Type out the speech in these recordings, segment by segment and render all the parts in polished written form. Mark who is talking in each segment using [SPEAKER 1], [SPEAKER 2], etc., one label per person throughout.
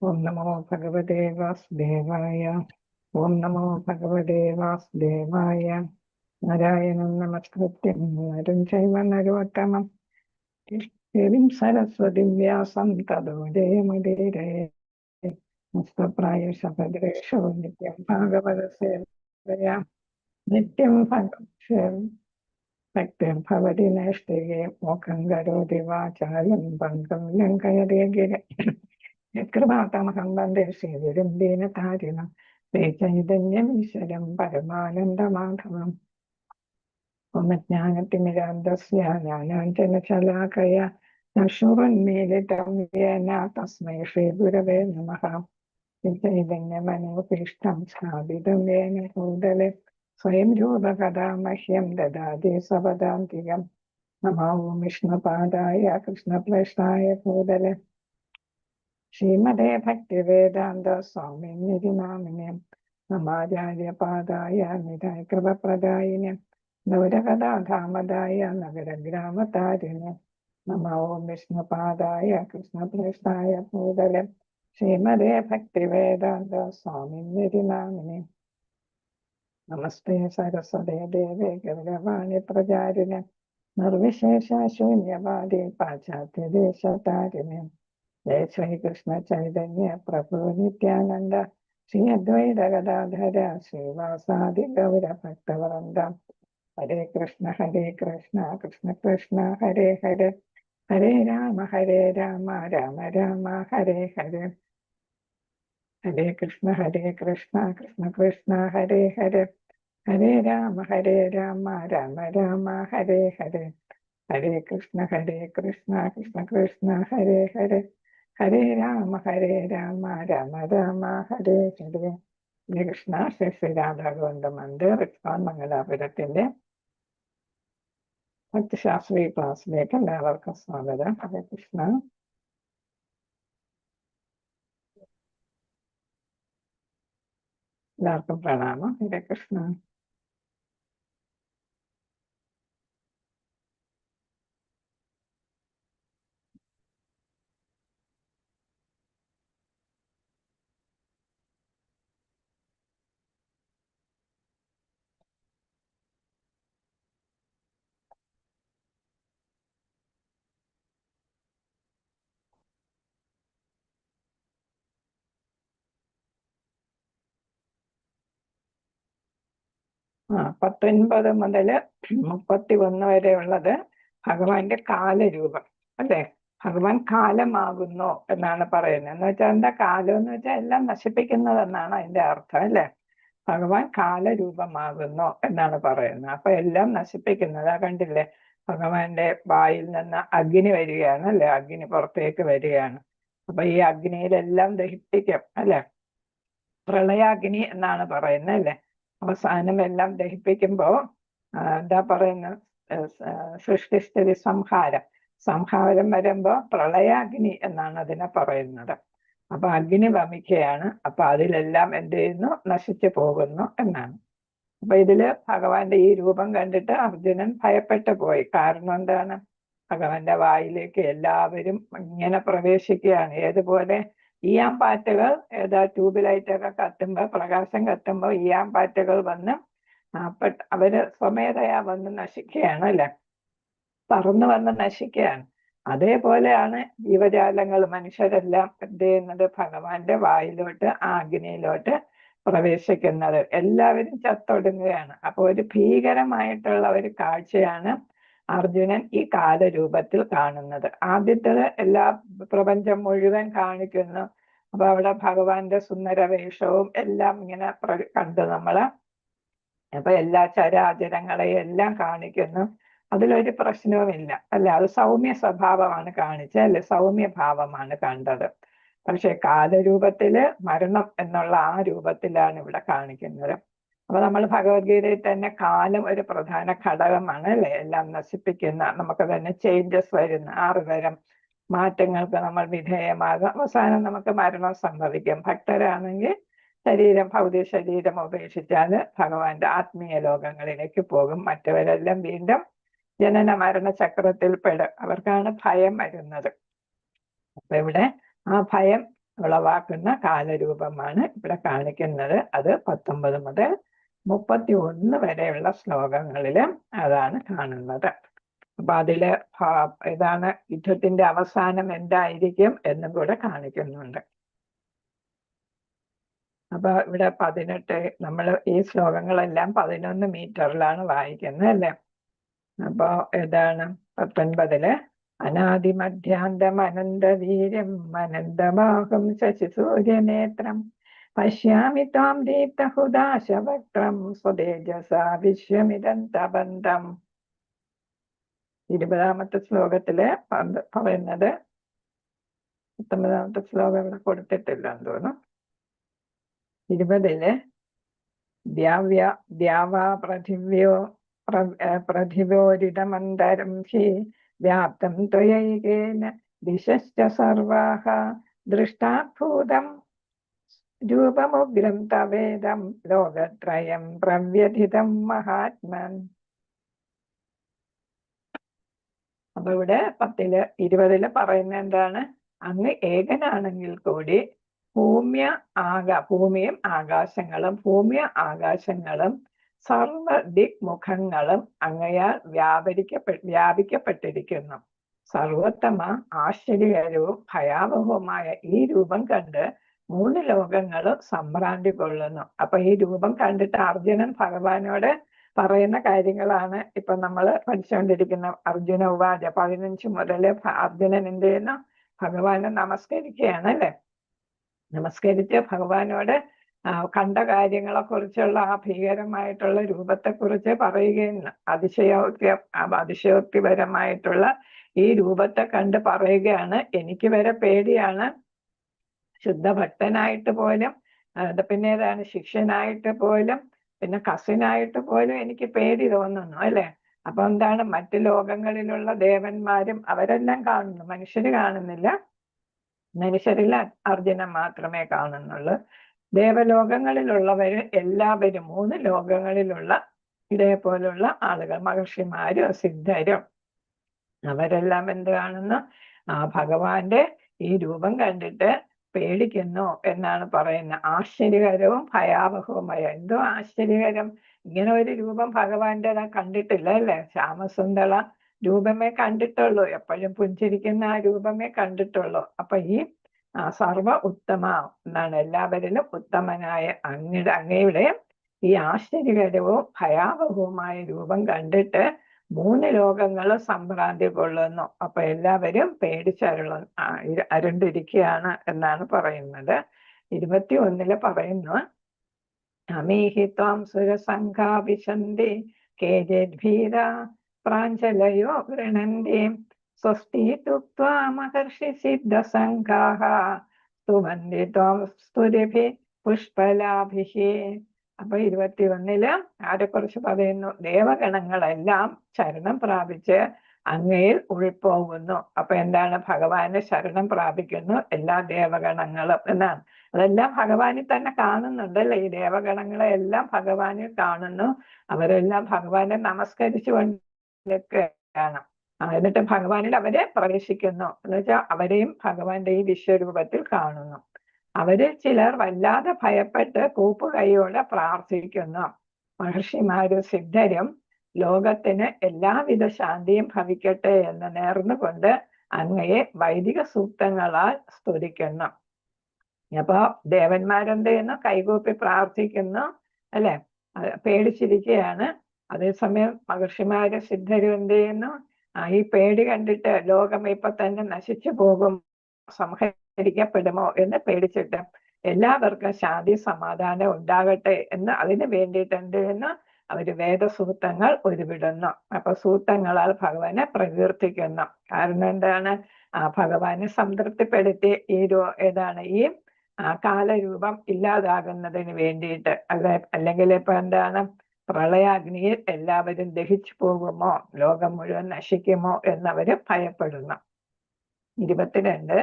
[SPEAKER 1] ഓം നമോ ഭഗവതേ വാസുദേവായ. ഓം നമോ ഭഗവതേ വാസുദേവായ. നാരായണം നമസ്കൃത്യം നരം ചൈവ നരോത്തമം ദേവീം സരസ്വതിം വ്യാസം തതോ ജയമുദീരയേ. മുക്തപ്രായേഷ ഭദ്രേഷു നിത്യം ഭാഗവത സേവയാ. നിത്യം ഭക്തിർഭവതി നൈഷ്ഠികേ മോക്ഷം കരോതി വാചാലം പങ്കം ലംഘയതേ ഗിര. യത്കൃപാതമഹം വന്ദേ ശ്രീഗുരും ദീനതാരിണം ശ്രീചൈതന്യം ഈശ്വരം പരമാനന്ദമാധവം. ജ്ഞാനതിമിരാന്തസ്യ ജ്ഞാനാഞ്ജനശലാകയ ചക്ഷുരുന്മീലിതം യേന തസ്മൈ ശ്രീഗുരവേ നമഃ. ചൈതന്യമനോഭീഷ്ടം സ്ഥാപിതം യേന ഭൂതലെ സ്വയം രൂപകഥാ മഹ്യം ദദാതി സ്വപദാന്തികം. നമോ വിഷ്ണുപാദായ കൃഷ്ണപ്രേഷ്ഠായ ഭൂതലെ ശ്രീമതേ ഭക്തിവേദാന്ത സ്വാമിനിധി നാമിനെ. നമാചാര്യപാദായ നിധായ കൃപപ്രദായിനെ നവരകഥാധാമദായ നഗരഗ്രാമതാരിണെ. നമോ വിഷ്ണുപാദായ കൃഷ്ണപ്രേഷ്ഠായ ഭൂതലെ ശ്രീമതേ ഭക്തിവേദാന്ത സ്വാമിനിധി നാമിനെ. നമസ്തേ സരസ്വതേ ദേവേ ഗൗരവാണി പ്രചാരിണെ നിർവിശേഷ ശൂന്യവാദി പാശ്ചാത്യദേശതാരിണെ. ജയ ശ്രീകൃഷ്ണ ചൈതന്യ പ്രഭു നിത്യാനന്ദ ശ്രീ അദ്വൈത ഗദാധര ശ്രീവാസാദി ഗൗര ഭക്തവൃന്ദ. ഹരേ കൃഷ്ണ കൃഷ്ണ കൃഷ്ണ ഹരേ ഹരേ ഹരേ രാമ രാമ രാമ ഹരേ ഹരേ. ഹരേ കൃഷ്ണ കൃഷ്ണ കൃഷ്ണ ഹരേ ഹരേ ഹരേ രാമ രാമ രാമ ഹരേ ഹരേ. ഹരേ കൃഷ്ണ കൃഷ്ണ കൃഷ്ണ ഹരേ ഹരേ ഹരേ രാമ രാമ രാമ ഹരേ ഹരേ. ഹരേ കൃഷ്ണ. ശ്രീ ശ്രീ രാധാഗോവിന്ദ മന്ദിർ ഇസ്കോൺ മംഗലാപുരത്തിന്റെ ഭക്തിശാസ്ത്രീ ക്ലാസ്സിലേക്ക് എല്ലാവർക്കും സ്വാഗതം. ഹരേ കൃഷ്ണ. എല്ലാവർക്കും പ്രണാമം. ഹരേ കൃഷ്ണ. ആ 19 മുതൽ 31 വരെ ഉള്ളത് ഭഗവാന്റെ കാലരൂപം അല്ലെ. ഭഗവാൻ കാലമാകുന്നു എന്നാണ് പറയുന്നത്. എന്ന് വെച്ചാൽ എന്താ കാലം എന്ന് വെച്ചാൽ എല്ലാം നശിപ്പിക്കുന്നതെന്നാണ് അതിന്റെ അർത്ഥം അല്ലെ. ഭഗവാൻ കാലരൂപമാകുന്നു എന്നാണ് പറയുന്നത്. അപ്പൊ എല്ലാം നശിപ്പിക്കുന്നത് കണ്ടില്ലേ. ഭഗവാന്റെ വായിൽ നിന്ന് അഗ്നി വരികയാണ് അല്ലെ. അഗ്നി പുറത്തേക്ക് വരികയാണ്. അപ്പൊ ഈ അഗ്നിയിലെല്ലാം ദഹിപ്പിക്കും അല്ലെ. പ്രളയാഗ്നി എന്നാണ് പറയുന്നത് അല്ലെ. അവസാനം എല്ലാം ദഹിപ്പിക്കുമ്പോ എന്താ പറയുന്നത്, സൃഷ്ടിസ്ഥിതി സംഹാരം വരുമ്പോ പ്രളയാഗ്നി എന്നാണ് അതിനെ പറയുന്നത്. അപ്പൊ അഗ്നി വമിക്കുകയാണ്. അപ്പൊ അതിലെല്ലാം എന്ത് ചെയ്യുന്നു, നശിച്ചു പോകുന്നു എന്നാണ്. അപ്പൊ ഇതില് ഭഗവാന്റെ ഈ രൂപം കണ്ടിട്ട് അർജുനൻ ഭയപ്പെട്ടു പോയി. കാരണം എന്താണ്, ഭഗവാന്റെ വായിലേക്ക് എല്ലാവരും ഇങ്ങനെ പ്രവേശിക്കുകയാണ്. ഏതുപോലെ ഈയാമ്പാറ്റകൾ ട്യൂബ് ലൈറ്റൊക്കെ കത്തുമ്പോ, പ്രകാശം കത്തുമ്പോ ഈയാമ്പാറ്റകൾ വന്ന് അവര് സ്വമേധയാ വന്ന് നശിക്കുകയാണ് അല്ലെ. പറന്നു വന്ന് നശിക്കുകയാണ്. അതേപോലെയാണ് ജീവജാലങ്ങൾ, മനുഷ്യരെല്ലാം എന്ത് ചെയ്യുന്നത്, ഭഗവാന്റെ വായിലോട്ട് ആ അഗ്നിയിലോട്ട് പ്രവേശിക്കുന്നത്. എല്ലാവരും ചത്തൊടുങ്ങുകയാണ്. അപ്പൊ ഒരു ഭീകരമായിട്ടുള്ള ഒരു കാഴ്ചയാണ് അർജുനൻ ഈ കാലരൂപത്തിൽ കാണുന്നത്. ആദ്യത്തേത് എല്ലാ പ്രപഞ്ചം മുഴുവൻ കാണിക്കുന്നു. അപ്പൊ അവിടെ ഭഗവാന്റെ സുന്ദര വേഷവും എല്ലാം ഇങ്ങനെ കണ്ടു നമ്മള്. അപ്പൊ എല്ലാ ചരാചരങ്ങളെയും എല്ലാം കാണിക്കുന്നു. അതിലൊരു പ്രശ്നവുമില്ല അല്ലെ. അത് സൗമ്യ സ്വഭാവമാണ് കാണിച്ചത് അല്ലെ, സൗമ്യ ഭാവമാണ് കണ്ടത്. പക്ഷെ കാലരൂപത്തില് മരണം എന്നുള്ള ആ രൂപത്തിലാണ് ഇവിടെ കാണിക്കുന്നത്. അപ്പൊ നമ്മൾ ഭഗവത്ഗീതയിൽ തന്നെ കാലം ഒരു പ്രധാന ഘടകമാണ് അല്ലെ. എല്ലാം നശിപ്പിക്കുന്ന, നമുക്ക് തന്നെ ചേഞ്ചസ് വരുന്ന 6 തരം മാറ്റങ്ങൾക്ക് നമ്മൾ വിധേയമാകും. അവസാനം നമുക്ക് മരണം സംഭവിക്കും. ഭക്തരാണെങ്കിൽ ഭൗതിക ശരീരം ഉപേക്ഷിച്ചാല് ഭഗവാന്റെ ആത്മീയ ലോകങ്ങളിലേക്ക് പോകും. മറ്റവരെല്ലാം വീണ്ടും ജനന മരണ ചക്രത്തിൽ പെടും. അവർക്കാണ് ഭയം വരുന്നത്. അപ്പൊ ഇവിടെ ആ ഭയം ഉളവാക്കുന്ന കാലരൂപമാണ് ഇവിടെ കാണിക്കുന്നത്. അത് 19 മുതൽ 31 വരെയുള്ള ശ്ലോകങ്ങളില് അതാണ് കാണുന്നത്. അപ്പൊ അതില് ഇതാണ് യുദ്ധത്തിന്റെ അവസാനം എന്തായിരിക്കും എന്നും കൂടെ കാണിക്കുന്നുണ്ട്. അപ്പൊ ഇവിടെ 18 നമ്മൾ ഈ ശ്ലോകങ്ങളെല്ലാം 11 മീറ്ററിലാണ് വായിക്കുന്നത് അല്ലേ. അപ്പൊ ഏതാണ് 19 അനാദിമധ്യാന്തം അനന്തവീര്യം അനന്തമാഹം ശശിസൂര്യനേത്രം പശ്യാമി ത്വാം ദീപ്തഹുദാശവക്രം സ്വതേജസാ വിശ്വമിദം തബന്ധം. 20ാമത്തെ ശ്ലോകത്തില് പറയുന്നത് 19ാമത്തെ ശ്ലോകം ഇവിടെ കൊടുത്തിട്ടില്ലെന്ന് തോന്നുന്നു. 20 ദ്യാവാ പൃഥിവോരിതമന്തരം ഹി വ്യാപ്തം ത്വയൈകേന ദിശശ്ച സർവാഹ ദൃഷ്ടാഭൂതം രൂപമുഗ്രം തവേദം ലോകത്രയം പ്രവ്യഥിതം മഹാത്മൻ. അപ്പൊ ഇവിടെ 20 പറയുന്ന എന്താണ്? അങ്ങ് ഏകനാണെങ്കിൽ കൂടി ഭൂമിയും ആകാശങ്ങളും സർവ ദിക്മുഖങ്ങളും അങ്ങയാൽ വ്യാപിക്കപ്പെട്ടിരിക്കുന്നു. സർവോത്തമ ആശ്ചര്യകരവും ഭയാവഹവുമായ ഈ രൂപം കണ്ട് 3 ലോകങ്ങളും സംഭ്രാന്തി കൊള്ളുന്നു. അപ്പൊ ഈ രൂപം കണ്ടിട്ട് അർജുനൻ ഭഗവാനോട് പറയുന്ന കാര്യങ്ങളാണ് ഇപ്പൊ നമ്മൾ പഠിച്ചുകൊണ്ടിരിക്കുന്ന. അർജുന ഉവാച 15 മുതൽ അർജുനൻ എന്ത് ചെയ്യുന്നു? ഭഗവാനെ നമസ്കരിക്കുകയാണ് അല്ലെ. നമസ്കരിച്ച് ഭഗവാനോട് കണ്ട കാര്യങ്ങളെ കുറിച്ചുള്ള ആ ഭീകരമായിട്ടുള്ള രൂപത്തെക്കുറിച്ച് പറയുകയാണ്. അതിശയോക്തിപരമായിട്ടുള്ള ഈ രൂപത്തെ കണ്ട് പറയുകയാണ്, എനിക്ക് വരെ പേടിയാണ്. ശുദ്ധഭക്തനായിട്ട് പോലും, പിന്നെ ഏതാണ്, ശിഷ്യനായിട്ട് പോലും, പിന്നെ കസിനായിട്ട് പോലും എനിക്ക് പേടി തോന്നുന്നു അല്ലെ. അപ്പൊ എന്താണ്, മറ്റു ലോകങ്ങളിലുള്ള ദേവന്മാരും അവരെല്ലാം കാണുന്നു, മനുഷ്യര് കാണുന്നില്ല. മനുഷ്യരിൽ അർജുനൻ മാത്രമേ കാണുന്നുള്ളൂ. ദേവലോകങ്ങളിലുള്ളവര് എല്ലാവരും 3 ലോകങ്ങളിലുള്ള ഇതേപോലുള്ള ആളുകൾ, മഹർഷിമാരും സിദ്ധരും, അവരെല്ലാം എന്ത് കാണുന്നു? ഭഗവാന്റെ ഈ രൂപം കണ്ടിട്ട് പേടിക്കുന്നു എന്നാണ് പറയുന്നത്. ആശ്ചര്യകരവും ഭയാവഹവുമായ. എന്തോ ആശ്ചര്യകരം, ഇങ്ങനെ ഒരു രൂപം ഭഗവാന്റെ കണ്ടിട്ടില്ല അല്ലേ. ശ്യാമസുന്ദര രൂപമേ കണ്ടിട്ടുള്ളൂ, എപ്പോഴും പുഞ്ചിരിക്കുന്ന ആ രൂപമേ കണ്ടിട്ടുള്ളൂ. അപ്പൊ ഈ സർവ ഉത്തമ എന്നാണ്, എല്ലാവരിലും ഉത്തമനായ അങ്ങയുടെ ഈ ആശ്ചര്യകരവും ഭയാവഹവുമായ രൂപം കണ്ടിട്ട് 3 ലോകങ്ങളും സംഭ്രാന്തി കൊള്ളുന്നു. അപ്പൊ എല്ലാവരും അരുണ്ടിരിക്കുകയാണ് എന്നാണ് പറയുന്നത്. 21 പറയുന്നു, അമീഹി ത്വാം സുരസംഘാ വിശന്തി കേചിദ്ഭീത പ്രാഞ്ചലയോ ഗൃണന്തി സ്വസ്തി തുക്ത്വാ മഹർഷി സിദ്ധസംഘാഃ സ്തുവന്തി ത്വാം സ്തുതിഭിഃ പുഷ്പലാഭിഃ. അപ്പൊ 21 ആരെക്കുറിച്ച് പറയുന്നു? ദേവഗണങ്ങളെല്ലാം ശരണം പ്രാപിച്ച് അങ്ങയിൽ ഉൾപ്പോകുന്നു. അപ്പൊ എന്താണ്? ഭഗവാനെ ശരണം പ്രാപിക്കുന്നു എല്ലാ ദേവഗണങ്ങളും എന്നാണ്. അതെല്ലാം ഭഗവാനിൽ തന്നെ കാണുന്നുണ്ടല്ലേ. ഈ ദേവഗണങ്ങളെ എല്ലാം ഭഗവാനിൽ കാണുന്നു. അവരെല്ലാം ഭഗവാനെ നമസ്കരിച്ചുകൊണ്ടൊക്കെയാണ്. എന്നിട്ട് ഭഗവാനിൽ അവരെ പ്രവേശിക്കുന്നു. എന്ന് വെച്ചാൽ അവരെയും ഭഗവാന്റെ ഈ വിശ്വരൂപത്തിൽ കാണുന്നു. അവര് ചിലർ വല്ലാതെ ഭയപ്പെട്ട് കൂപ്പുകൈയോടെ പ്രാർത്ഥിക്കുന്നു. മഹർഷിമാരും സിദ്ധരും ലോകത്തിന് എല്ലാവിധ ശാന്തിയും ഭവിക്കട്ടെ എന്ന് നേർന്നുകൊണ്ട് അങ്ങയെ വൈദിക സൂക്തങ്ങളാൽ സ്തുതിക്കുന്നു. അപ്പൊ ദേവന്മാരെന്ത് ചെയ്യുന്നു? കൈകൂപ്പി പ്രാർത്ഥിക്കുന്നു അല്ലെ, പേടിച്ചിരിക്കുകയാണ്. അതേസമയം മഹർഷിമാരും സിദ്ധരും എന്ത് ചെയ്യുന്നു? ഈ പേടി കണ്ടിട്ട് ലോകം ഇപ്പൊ തന്നെ നശിച്ചു പോകും, സംഹരിക്കപ്പെടുമോ എന്ന് പേടിച്ചിട്ട് എല്ലാവർക്കും ശാന്തി സമാധാനം ഉണ്ടാകട്ടെ എന്ന് അതിന് വേണ്ടിയിട്ട് എന്ത് ചെയ്യുന്നു? അവര് വേദസൂക്തങ്ങൾ ഉരുവിടുന്നു. അപ്പൊ സൂക്തങ്ങളാൽ ഭഗവാനെ പ്രകീർത്തിക്കുന്നു. കാരണം എന്താണ്? ഭഗവാനെ സംതൃപ്തിപ്പെടുത്തി ഈ ഈ കാലരൂപം ഇല്ലാതാകുന്നതിന് വേണ്ടിയിട്ട്. അല്ലെങ്കിൽ ഇപ്പൊ എന്താണ്, പ്രളയാഗ്നിയിൽ എല്ലാവരും ദഹിച്ചു പോകുമോ, ലോകം മുഴുവൻ നശിക്കുമോ എന്നവര് ഭയപ്പെടുന്നു. 22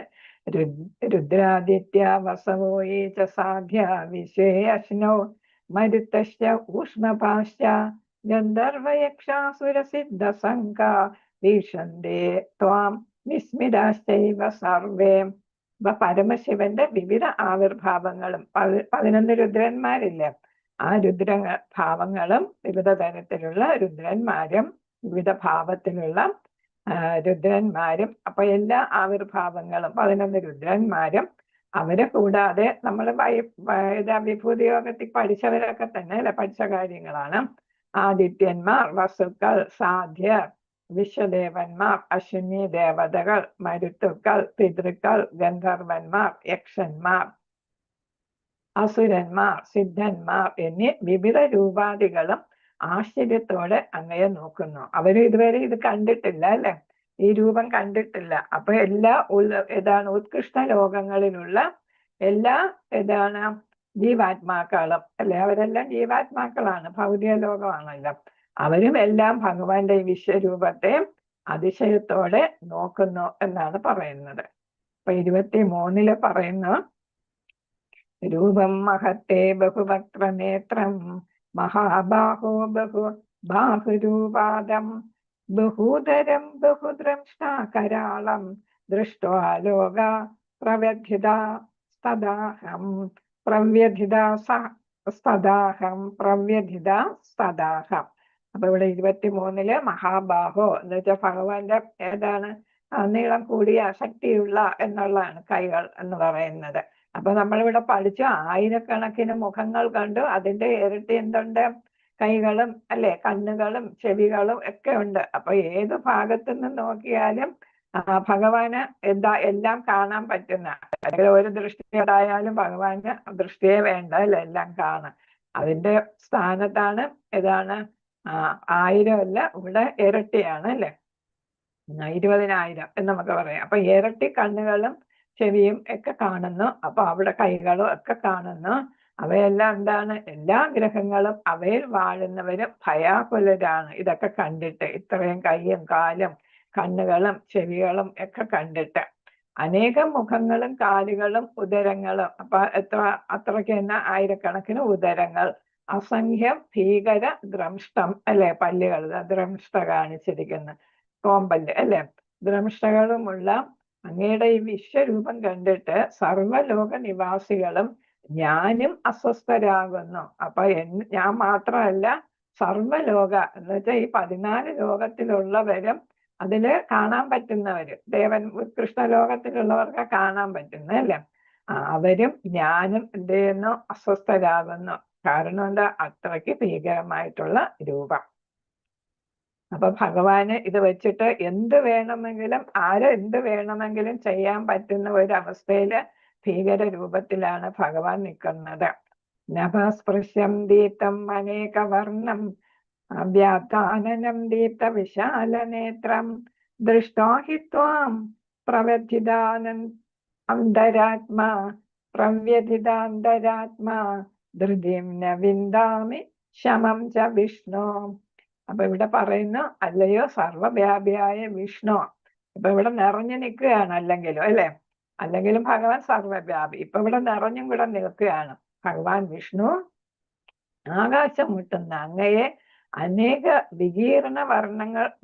[SPEAKER 1] രുദ്രാദിത്യ വസവോയേ ച സാധ്യ വിശ്വേ അശ്നോ മരുതശ്ച ഊഷ്മപാശ്ച ഗന്ധർവയക്ഷാസുരസിദ്ധസംഘാ വീക്ഷന്തേ ത്വാം വിസ്മിതാശ്ചൈവ സർവേ. അപ്പൊ പരമശിവന്റെ വിവിധ ആവിർഭാവങ്ങളും 11 രുദ്രന്മാരില്ലേ, ആ ഭാവങ്ങളും വിവിധ തരത്തിലുള്ള രുദ്രന്മാരും വിവിധ ഭാവത്തിലുള്ള രുദ്രന്മാരും, അപ്പൊ എല്ലാ ആവിർഭാവങ്ങളും 11 രുദ്രന്മാരും, അവരെ കൂടാതെ നമ്മൾ വിഭൂതി യോഗത്തിൽ പഠിച്ചവരൊക്കെ തന്നെ അല്ലെ, പഠിച്ച കാര്യങ്ങളാണ്. ആദിത്യന്മാർ, വസുക്കൾ, സാധ്യർ, വിശ്വദേവന്മാർ, അശ്വിനി ദേവതകൾ, മരുത്തുക്കൾ, പിതൃക്കൾ, ഗന്ധർവന്മാർ, യക്ഷന്മാർ, അസുരന്മാർ, സിദ്ധന്മാർ എന്നീ വിവിധ രൂപാദികളും ആശ്ചര്യത്തോടെ അങ്ങയെ നോക്കുന്നു. അവര് ഇതുവരെ ഇത് കണ്ടിട്ടില്ല അല്ലെ, ഈ രൂപം കണ്ടിട്ടില്ല. അപ്പൊ എല്ലാ ഉത്കൃഷ്ട ലോകങ്ങളിലുള്ള എല്ലാ ജീവാത്മാക്കളും അല്ലെ, അവരെല്ലാം ജീവാത്മാക്കളാണ്, ഭൗതിക ലോകമാണല്ലോ. അവരും എല്ലാം ഭഗവാന്റെ ഈ വിശ്വരൂപത്തെ അതിശയത്തോടെ നോക്കുന്നു എന്നാണ് പറയുന്നത്. അപ്പൊ 23 പറയുന്നു, രൂപം മഹത്തെ ബഹുവക്രനേത്രം മഹാബാഹോ ബാഹുരൂപാദം ബഹൂദരം ബഹുദ്രംഷ്ടാകരാളം ദൃഷ്ട്വാ ലോക പ്രവ്യഥിതാഹം പ്രവ്യഥിതാഹം. അപ്പൊ ഇവിടെ 23 മഹാബാഹോ എന്ന് വെച്ചാൽ ഭഗവാന്റെ നീളം കൂടിയ ശക്തിയുള്ള എന്നുള്ളതാണ് കൈകൾ എന്ന് പറയുന്നത്. അപ്പൊ നമ്മളിവിടെ പഠിച്ചു, ആയിരക്കണക്കിന് മുഖങ്ങൾ കണ്ടു, അതിന്റെ ഇരട്ടി എന്തുണ്ട്, കൈകളും അല്ലെ, കണ്ണുകളും ചെവികളും ഒക്കെ ഉണ്ട്. അപ്പൊ ഏത് ഭാഗത്തു നിന്ന് നോക്കിയാലും ഭഗവാന് എല്ലാം കാണാൻ പറ്റുന്ന, ഒരു ദൃഷ്ടി ഉണ്ടായാലും ഭഗവാന് ദൃഷ്ടിയെ വേണ്ട അല്ലെ, എല്ലാം കാണാൻ. അതിന്റെ സ്ഥാനത്താണ് 1000 അല്ല, ഇവിടെ ഇരട്ടിയാണ് അല്ലെ, 20,000 എന്ന് നമുക്ക് പറയാം. അപ്പൊ ഇരട്ടി കണ്ണുകളും ചെവിയും ഒക്കെ കാണുന്നു. അപ്പൊ അവിടെ കൈകളും ഒക്കെ കാണുന്നു. അവയെല്ലാം എന്താണ്, എല്ലാ ഗ്രഹങ്ങളും അവയിൽ വാഴുന്നവരും ഭയാകുലരാണ് ഇതൊക്കെ കണ്ടിട്ട്, ഇത്രയും കൈയും കാലും കണ്ണുകളും ചെവികളും ഒക്കെ കണ്ടിട്ട്. അനേകം മുഖങ്ങളും കാലുകളും ഉദരങ്ങളും, അപ്പൊ അത്രയ്ക്ക് തന്നെ ആയിരക്കണക്കിന് ഉദരങ്ങൾ, അസംഖ്യം ഭീകര ദ്രംഷ്ടം അല്ലെ, പല്ലുകൾ ദ്രംഷ്ട കാണിച്ചിരിക്കുന്നു, കോമ്പല്ല് അല്ലെ, ദ്രംഷ്ടകളുമുള്ള അങ്ങയുടെ ഈ വിശ്വരൂപം കണ്ടിട്ട് സർവ്വലോക നിവാസികളും ഞാനും അസ്വസ്ഥരാകുന്നു. അപ്പൊ ഞാൻ മാത്രമല്ല, സർവ്വലോക എന്ന് വെച്ചാൽ ഈ 14 ലോകത്തിലുള്ളവരും അതില് കാണാൻ പറ്റുന്നവര്, കൃഷ്ണലോകത്തിലുള്ളവർക്ക് കാണാൻ പറ്റുന്നല്ലേ, അവരും ഞാനും എന്ത് ചെയ്യുന്നു, അസ്വസ്ഥരാകുന്നു. കാരണം എന്താ, അത്രയ്ക്ക് ഭീകരമായിട്ടുള്ള രൂപം. അപ്പൊ ഭഗവാന് ഇത് വെച്ചിട്ട് എന്ത് വേണമെങ്കിലും ചെയ്യാൻ പറ്റുന്ന ഒരവസ്ഥയില് ഭീകര രൂപത്തിലാണ് ഭഗവാൻ നിൽക്കുന്നത്. നഭസ്പൃശ്യം ദീപ്തം അനേകവർണം വ്യാധാനനം ദീപ്ത വിശാലനേത്രം ദൃഷ്ടാ ഹി ത്വാം പ്രവ്യഥിതാന്തരാത്മാ ധൃതിം ന വിന്ദാമി ശമം ച വിഷ്ണു. അപ്പൊ ഇവിടെ പറയുന്നു, അല്ലയോ സർവവ്യാപിയായ വിഷ്ണു. ഇപ്പൊ ഇവിടെ നിറഞ്ഞു നിൽക്കുകയാണ് അല്ലെങ്കിലും ഭഗവാൻ സർവവ്യാപി. ഇപ്പൊ ഇവിടെ നിറഞ്ഞും കൂടെ നിൽക്കുകയാണ് ഭഗവാൻ വിഷ്ണു. ആകാശം മുട്ടുന്ന അങ്ങയെ അനേക വികീർണ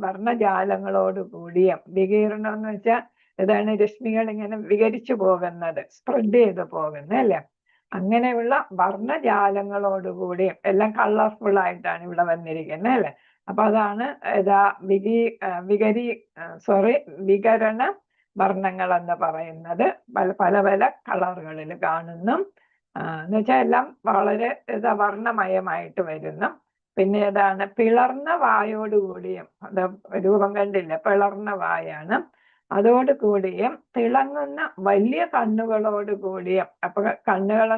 [SPEAKER 1] വർണ്ണജാലങ്ങളോട് കൂടിയ, വികീർണം എന്ന് വെച്ചാൽ രശ്മികൾ ഇങ്ങനെ വികരിച്ചു പോകുന്നത്, സ്പ്രെഡ് ചെയ്ത് പോകുന്നത് അല്ലെ, അങ്ങനെയുള്ള വർണ്ണജാലങ്ങളോടുകൂടിയും എല്ലാം കളർഫുൾ ആയിട്ടാണ് ഇവിടെ വന്നിരിക്കുന്നത് അല്ലെ. അപ്പൊ അതാണ് വികരണ വർണ്ണങ്ങൾ എന്ന് പറയുന്നത്. പല പല കളറുകളിൽ കാണുന്നു എന്ന് വെച്ചാൽ എല്ലാം വളരെ വർണ്ണമയമായിട്ട് വരുന്നു. പിന്നെ പിളർന്ന വായോടുകൂടിയും, രൂപം കണ്ടില്ല, പിളർന്ന വായാണ്, അതോടുകൂടിയും തിളങ്ങുന്ന വലിയ കണ്ണുകളോട് കൂടിയും. അപ്പൊ കണ്ണുകൾ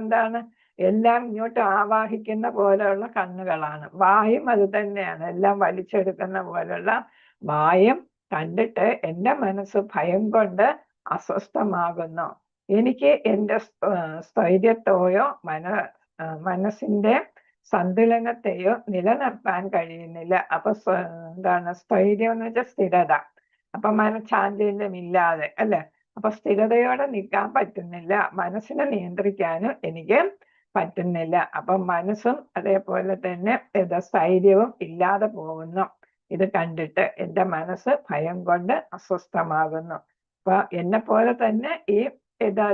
[SPEAKER 1] എല്ലാം ഇങ്ങോട്ട് ആവാഹിക്കുന്ന പോലെയുള്ള കണ്ണുകളാണ്. വായും അത് തന്നെയാണ്, എല്ലാം വലിച്ചെടുക്കുന്ന പോലുള്ള വായും കണ്ടിട്ട് എൻ്റെ മനസ്സ് ഭയം കൊണ്ട് അസ്വസ്ഥമാകുന്നു. എനിക്ക് എൻ്റെ സ്ഥൈര്യത്തെയോ മനസ്സിന്റെ സന്തുലനത്തെയോ നിലനിർത്താൻ കഴിയുന്നില്ല. അപ്പൊ സ്ഥൈര്യം എന്ന് വെച്ചാൽ സ്ഥിരത. അപ്പൊ മനഃചാഞ്ചല്യമില്ലാതെ അല്ലെ, അപ്പൊ സ്ഥിരതയോടെ നിൽക്കാൻ പറ്റുന്നില്ല, മനസ്സിനെ നിയന്ത്രിക്കാനും എനിക്ക് പറ്റുന്നില്ല. അപ്പൊ മനസ്സും അതേപോലെ തന്നെ സ്ഥൈര്യവും ഇല്ലാതെ പോകുന്നു. ഇത് കണ്ടിട്ട് എൻ്റെ മനസ്സ് ഭയം കൊണ്ട് അസ്വസ്ഥമാകുന്നു. അപ്പൊ എന്നെ പോലെ തന്നെ ഈ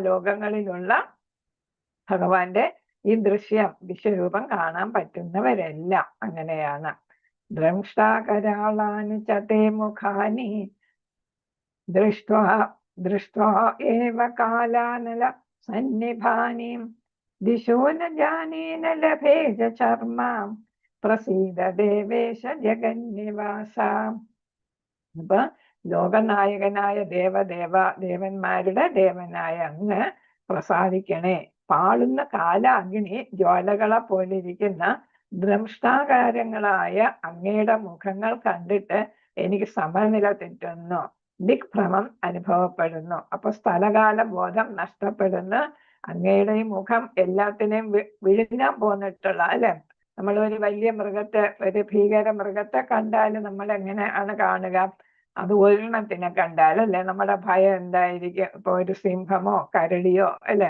[SPEAKER 1] ലോകങ്ങളിലുള്ള ഭഗവാന്റെ ഈ ദൃശ്യം വിശ്വരൂപം കാണാൻ പറ്റുന്നവരെല്ലാം അങ്ങനെയാണ്. ദ്രംഷ്ടാകരാളാനി ചതേ മുഖാനി ദൃഷ്ട്വാ ഏവ കാലാനല സന്നിഭാനി ദിശോ ന ജാനേന ലഭേജ ചർമ്മ പ്രസീദ ദേവേശ ജഗന്നിവാസ. അപ്പൊ ലോകനായകനായ ദേവന്മാരുടെ ദേവനായ അങ്ങ് പ്രസാദിക്കണേ. പാളുന്ന കാലാഗ്നി ജ്വാലകളെ പോലിരിക്കുന്ന ദ്രംഷ്ടാകാരങ്ങളായ അങ്ങയുടെ മുഖങ്ങൾ കണ്ടിട്ട് എനിക്ക് സമനില തെറ്റുന്നു, ദിഗ്ഭ്രമം അനുഭവപ്പെടുന്നു. അപ്പൊ സ്ഥലകാല ബോധം നഷ്ടപ്പെടുന്നു. അങ്ങയുടെ ഈ മുഖം എല്ലാത്തിനെയും വിഴുങ്ങാൻ പോന്നിട്ടുള്ള അല്ലെ. നമ്മൾ ഒരു വലിയ മൃഗത്തെ, ഒരു ഭീകര മൃഗത്തെ കണ്ടാൽ നമ്മൾ എങ്ങനെയാണ് കാണുക? അത് ഒരെണ്ണത്തിനെ കണ്ടാൽ അല്ലെ നമ്മുടെ ഭയം എന്തായിരിക്കും? ഇപ്പൊ ഒരു സിംഹമോ കരടിയോ അല്ലെ,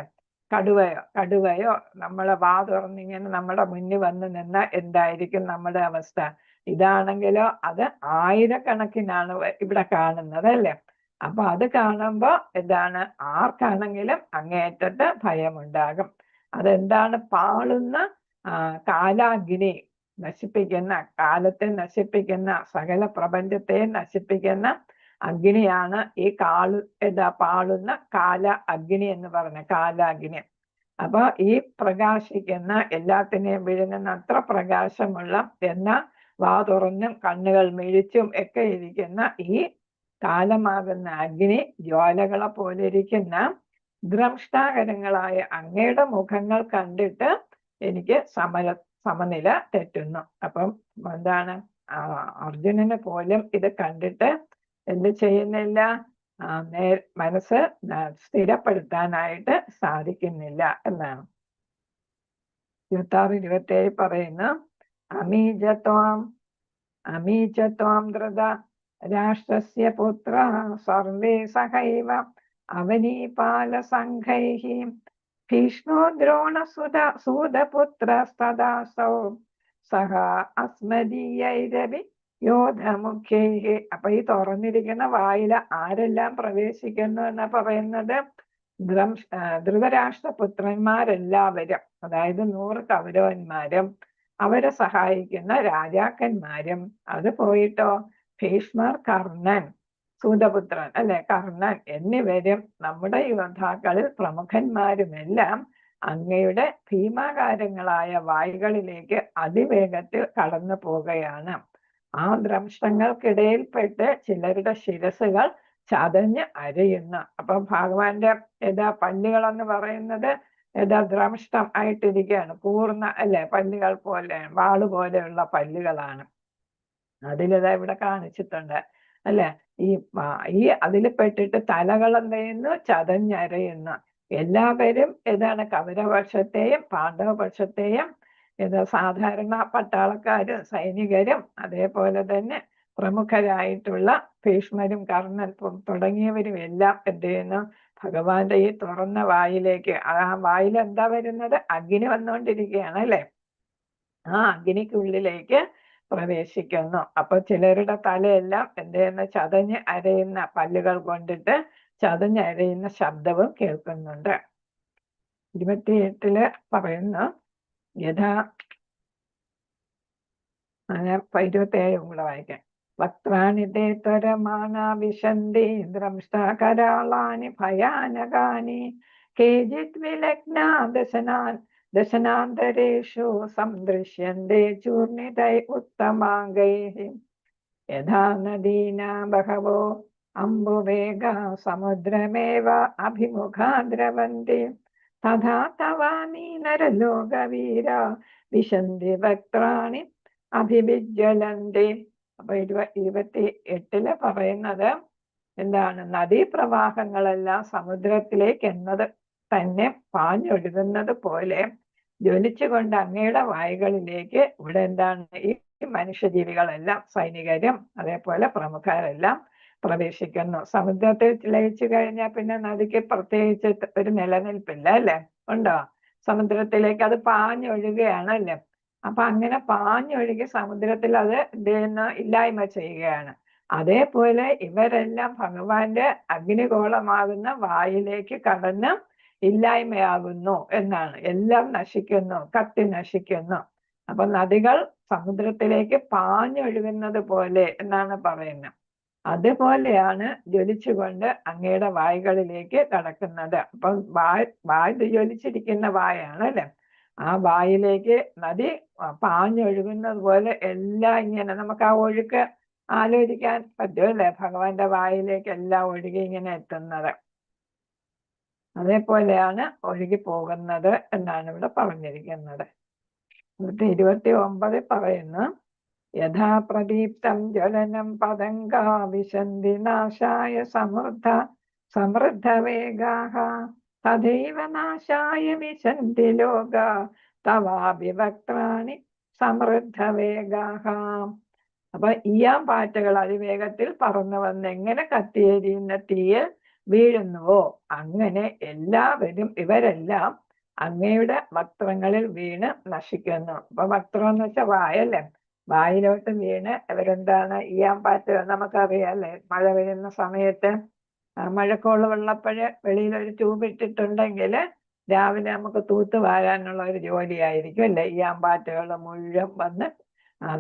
[SPEAKER 1] കടുവയോ നമ്മളെ വാ തുറന്നിങ്ങനെ നമ്മുടെ മുന്നിൽ വന്ന് നിന്ന എന്തായിരിക്കും നമ്മുടെ അവസ്ഥ? ഇതാണെങ്കിലോ അത് ആയിരക്കണക്കിനാണ് ഇവിടെ കാണുന്നത് അല്ലെ. അപ്പൊ അത് കാണുമ്പോ എന്താണ്, ആർക്കാണെങ്കിലും അങ്ങേയറ്റത്ത് ഭയമുണ്ടാകും. അതെന്താണ്? പാളുന്ന കാലാഗ്നി നശിപ്പിക്കുന്ന, കാലത്തെ നശിപ്പിക്കുന്ന, സകല പ്രപഞ്ചത്തെ നശിപ്പിക്കുന്ന അഗ്നിയാണ് ഈ പാളുന്ന കാല അഗ്നി എന്ന് പറഞ്ഞ കാലാഗ്നി. അപ്പൊ ഈ പ്രകാശിക്കുന്ന, എല്ലാത്തിനെയും വിഴുങ്ങുന്ന അത്ര പ്രകാശമുള്ള, എന്നാൽ വാ തുറന്നും കണ്ണുകൾ മിഴിച്ചും ഒക്കെ ഇരിക്കുന്ന ഈ കാലമാകുന്ന അഗ്നി ജ്വാലകളെ പോലെ ഇരിക്കുന്ന ദ്രംഷ്ടാകരങ്ങളായ അങ്ങയുടെ മുഖങ്ങൾ കണ്ടിട്ട് എനിക്ക് സമനില തെറ്റുന്നു. അപ്പം എന്താണ്, അർജുനന് പോലും ഇത് കണ്ടിട്ട് എന്ത് ചെയ്യുന്നില്ല? മനസ്സ് സ്ഥിരപ്പെടുത്താനായിട്ട് സാധിക്കുന്നില്ല എന്നാണ്. 26-27 പറയുന്നു, അമീചത്വാം ധൃത രാഷ്ട്രസ്യ പുത്ര സർവേ സഹൈവ അവനീപാല സംഘൈഃ ഭീഷ്മോ ദ്രോണസുതപുത്രസ്തദാസൗ സഹ അസ്മദീയൈരവി യോധമുഖ്യൈഃ. അപ്പൊ ഈ തുറന്നിരിക്കുന്ന വായില ആരെല്ലാം പ്രവേശിക്കുന്നു എന്നാ പറയുന്നത്? ധൃതരാഷ്ട്രപുത്രന്മാരെല്ലാവരും, അതായത് 100 കൗരവന്മാരും അവരെ സഹായിക്കുന്ന രാജാക്കന്മാരും. അത് പോയിട്ടോ ഭീഷ്മർ, കർണൻ, സൂതപുത്രൻ അല്ലെ, കർണൻ എന്നിവരും നമ്മുടെ യോദ്ധാക്കളിൽ പ്രമുഖന്മാരുമെല്ലാം അങ്ങയുടെ ഭീമാകാരങ്ങളായ വായുകളിലേക്ക് അതിവേഗത്തിൽ കടന്നു പോവുകയാണ്. ആ ദ്രംഷ്ടങ്ങൾക്കിടയിൽപ്പെട്ട് ചിലരുടെ ശിരസുകൾ ചതഞ്ഞ് അരയുന്നു. അപ്പൊ ഭഗവാന്റെ പല്ലുകളെന്ന് പറയുന്നത് ദ്രംഷ്ടം ആയിട്ടിരിക്കുകയാണ്. പൂർണ്ണ അല്ലെ പല്ലുകൾ പോലെ, വാള് പോലെയുള്ള പല്ലുകളാണ്. അതിലിതാ ഇവിടെ കാണിച്ചിട്ടുണ്ട് അല്ലെ. ഈ അതിൽ പെട്ടിട്ട് തലകൾ എന്ത് ചെയ്യുന്നു? ചതഞ്ഞരയുന്നു. എല്ലാവരും കൗരവപക്ഷത്തെയും പാണ്ഡവപക്ഷത്തെയും സാധാരണ പട്ടാളക്കാരും സൈനികരും അതേപോലെ തന്നെ പ്രമുഖരായിട്ടുള്ള ഭീഷ്മരും കർണൻ തുടങ്ങിയവരും എല്ലാം എന്ത് ചെയ്യുന്നു? ഭഗവാന്റെ ഈ തുറന്ന വായിലേക്ക്, ആ വായിൽ എന്താ വരുന്നത്? അഗ്നി വന്നുകൊണ്ടിരിക്കുകയാണ് അല്ലെ. ആ അഗ്നിക്കുള്ളിലേക്ക് പ്രവേശിക്കുന്നു. അപ്പൊ ചിലരുടെ തലയെല്ലാം എന്ത് ചെയ്യുന്ന? ചതഞ്ഞ് അരയുന്ന പല്ലുകൾ കൊണ്ടിട്ട് ചതഞ്ഞരയുന്ന ശബ്ദവും കേൾക്കുന്നുണ്ട്. 28 പറയുന്നു, 27 കൂടെ വായിക്കാം. വക്ത്രാണി തേ ത്വരമാണാ വിശന്തി ദ്രംഷ്ടാകരാളാനി ഭയാനകാനി കേചിത് വിലഗ്നാ ദശനാന്തരേഷു സംദൃശ്യന്തേ ചൂർണിതൈ ഉത്തമാംഗൈഃ യഥാ നദീനാ ബഹവോ അംബുവേഗാ സമുദ്രമേവ അഭിമുഖാ ദ്രവന്തി തഥാ തവാമി നരലോകവീര വിശന്തി വക്ത്രാണി അഭിവിജ്വലന്തി. അപ്പൊ 28 പറയുന്നത് എന്താണ്? നദീപ്രവാഹങ്ങളെല്ലാം സമുദ്രത്തിലേക്ക് എന്നത് തന്നെ പാഞ്ഞൊഴുകുന്നത് പോലെ ജ്വലിച്ചുകൊണ്ട് അങ്ങയുടെ വായുകളിലേക്ക് ഇവിടെ എന്താണ്? ഈ മനുഷ്യജീവികളെല്ലാം, സൈനികരും അതേപോലെ പ്രമുഖരെല്ലാം പ്രവേശിക്കുന്നു. സമുദ്രത്തിൽ ലയിച്ചു കഴിഞ്ഞാൽ പിന്നെ നദിക്ക് പ്രത്യേകിച്ച് ഒരു നിലനിൽപ്പില്ല അല്ലെ. ഉണ്ടോ? സമുദ്രത്തിലേക്ക് അത് പാഞ്ഞൊഴുകുകയാണ് അല്ലെ. അപ്പൊ അങ്ങനെ പാഞ്ഞൊഴുകി സമുദ്രത്തിൽ അത് എന്ത് ചെയ്യുന്ന? ഇല്ലായ്മ ചെയ്യുകയാണ്. അതേപോലെ ഇവരെല്ലാം ഭഗവാന്റെ അഗ്നിഗോളമാകുന്ന വായിലേക്ക് കടന്ന് ഇല്ലായ്മയാകുന്നു എന്നാണ്. എല്ലാം നശിക്കുന്നു, കത്തി നശിക്കുന്നു. അപ്പൊ നദികൾ സമുദ്രത്തിലേക്ക് പാഞ്ഞൊഴുകുന്നത് പോലെ എന്നാണ് പറയുന്നത്. അതുപോലെയാണ് ജ്വലിച്ചുകൊണ്ട് അങ്ങയുടെ വായുകളിലേക്ക് കടക്കുന്നത്. അപ്പൊ വായ് ജ്വലിച്ചിരിക്കുന്ന വായാണ് അല്ലെ. ആ വായിലേക്ക് നദി പാഞ്ഞൊഴുകുന്നത് പോലെ എല്ലാം ഇങ്ങനെ നമുക്ക് ആ ഒഴുക്ക് ആലോചിക്കാൻ പറ്റുമല്ലേ? ഭഗവാന്റെ വായിലേക്ക് എല്ലാം ഒഴുകി ഇങ്ങനെ എത്തുന്നത്. അതേപോലെയാണ് ഒഴുകി പോകുന്നത് എന്നാണ് ഇവിടെ പറഞ്ഞിരിക്കുന്നത്. എന്നിട്ട് 29 പറയുന്നു, യഥാ പ്രദീപ്തം ജ്വലനം പതംഗാ വിശന്തി നാശായ സമൃദ്ധവേഗാഃ തഥൈവ നാശായ വിശന്തി ലോകാ തവാഭിവക്ത്രാണി സമൃദ്ധവേഗാഃ. അപ്പൊ ഈയാമ്പാറ്റകൾ അതിവേഗത്തിൽ പറന്നു വന്ന് എങ്ങനെ കത്തിയെരിയുന്ന തീയിൽ വീഴുന്നുവോ അങ്ങനെ ഇവരെല്ലാം അങ്ങയുടെ വക്ത്രങ്ങളിൽ വീണ് നശിക്കുന്നു. അപ്പൊ വക്ത്രം എന്ന് വെച്ചാൽ വായല്ലേ. വായിലോട്ട് വീണ് ഇവരെന്താണ് ഈയാമ്പാറ്റകൾ. നമുക്കറിയാം അല്ലെ, മഴ പെയ്യുന്ന സമയത്ത് മഴക്കോള് വെള്ളപ്പഴ് വെളിയിൽ ഒരു ട്യൂബ് ഇട്ടിട്ടുണ്ടെങ്കിൽ രാവിലെ നമുക്ക് തൂത്ത് വാരാനുള്ള ഒരു ജോലിയായിരിക്കും അല്ലെ. ഈയാമ്പാറ്റകൾ മുഴുവൻ വന്ന്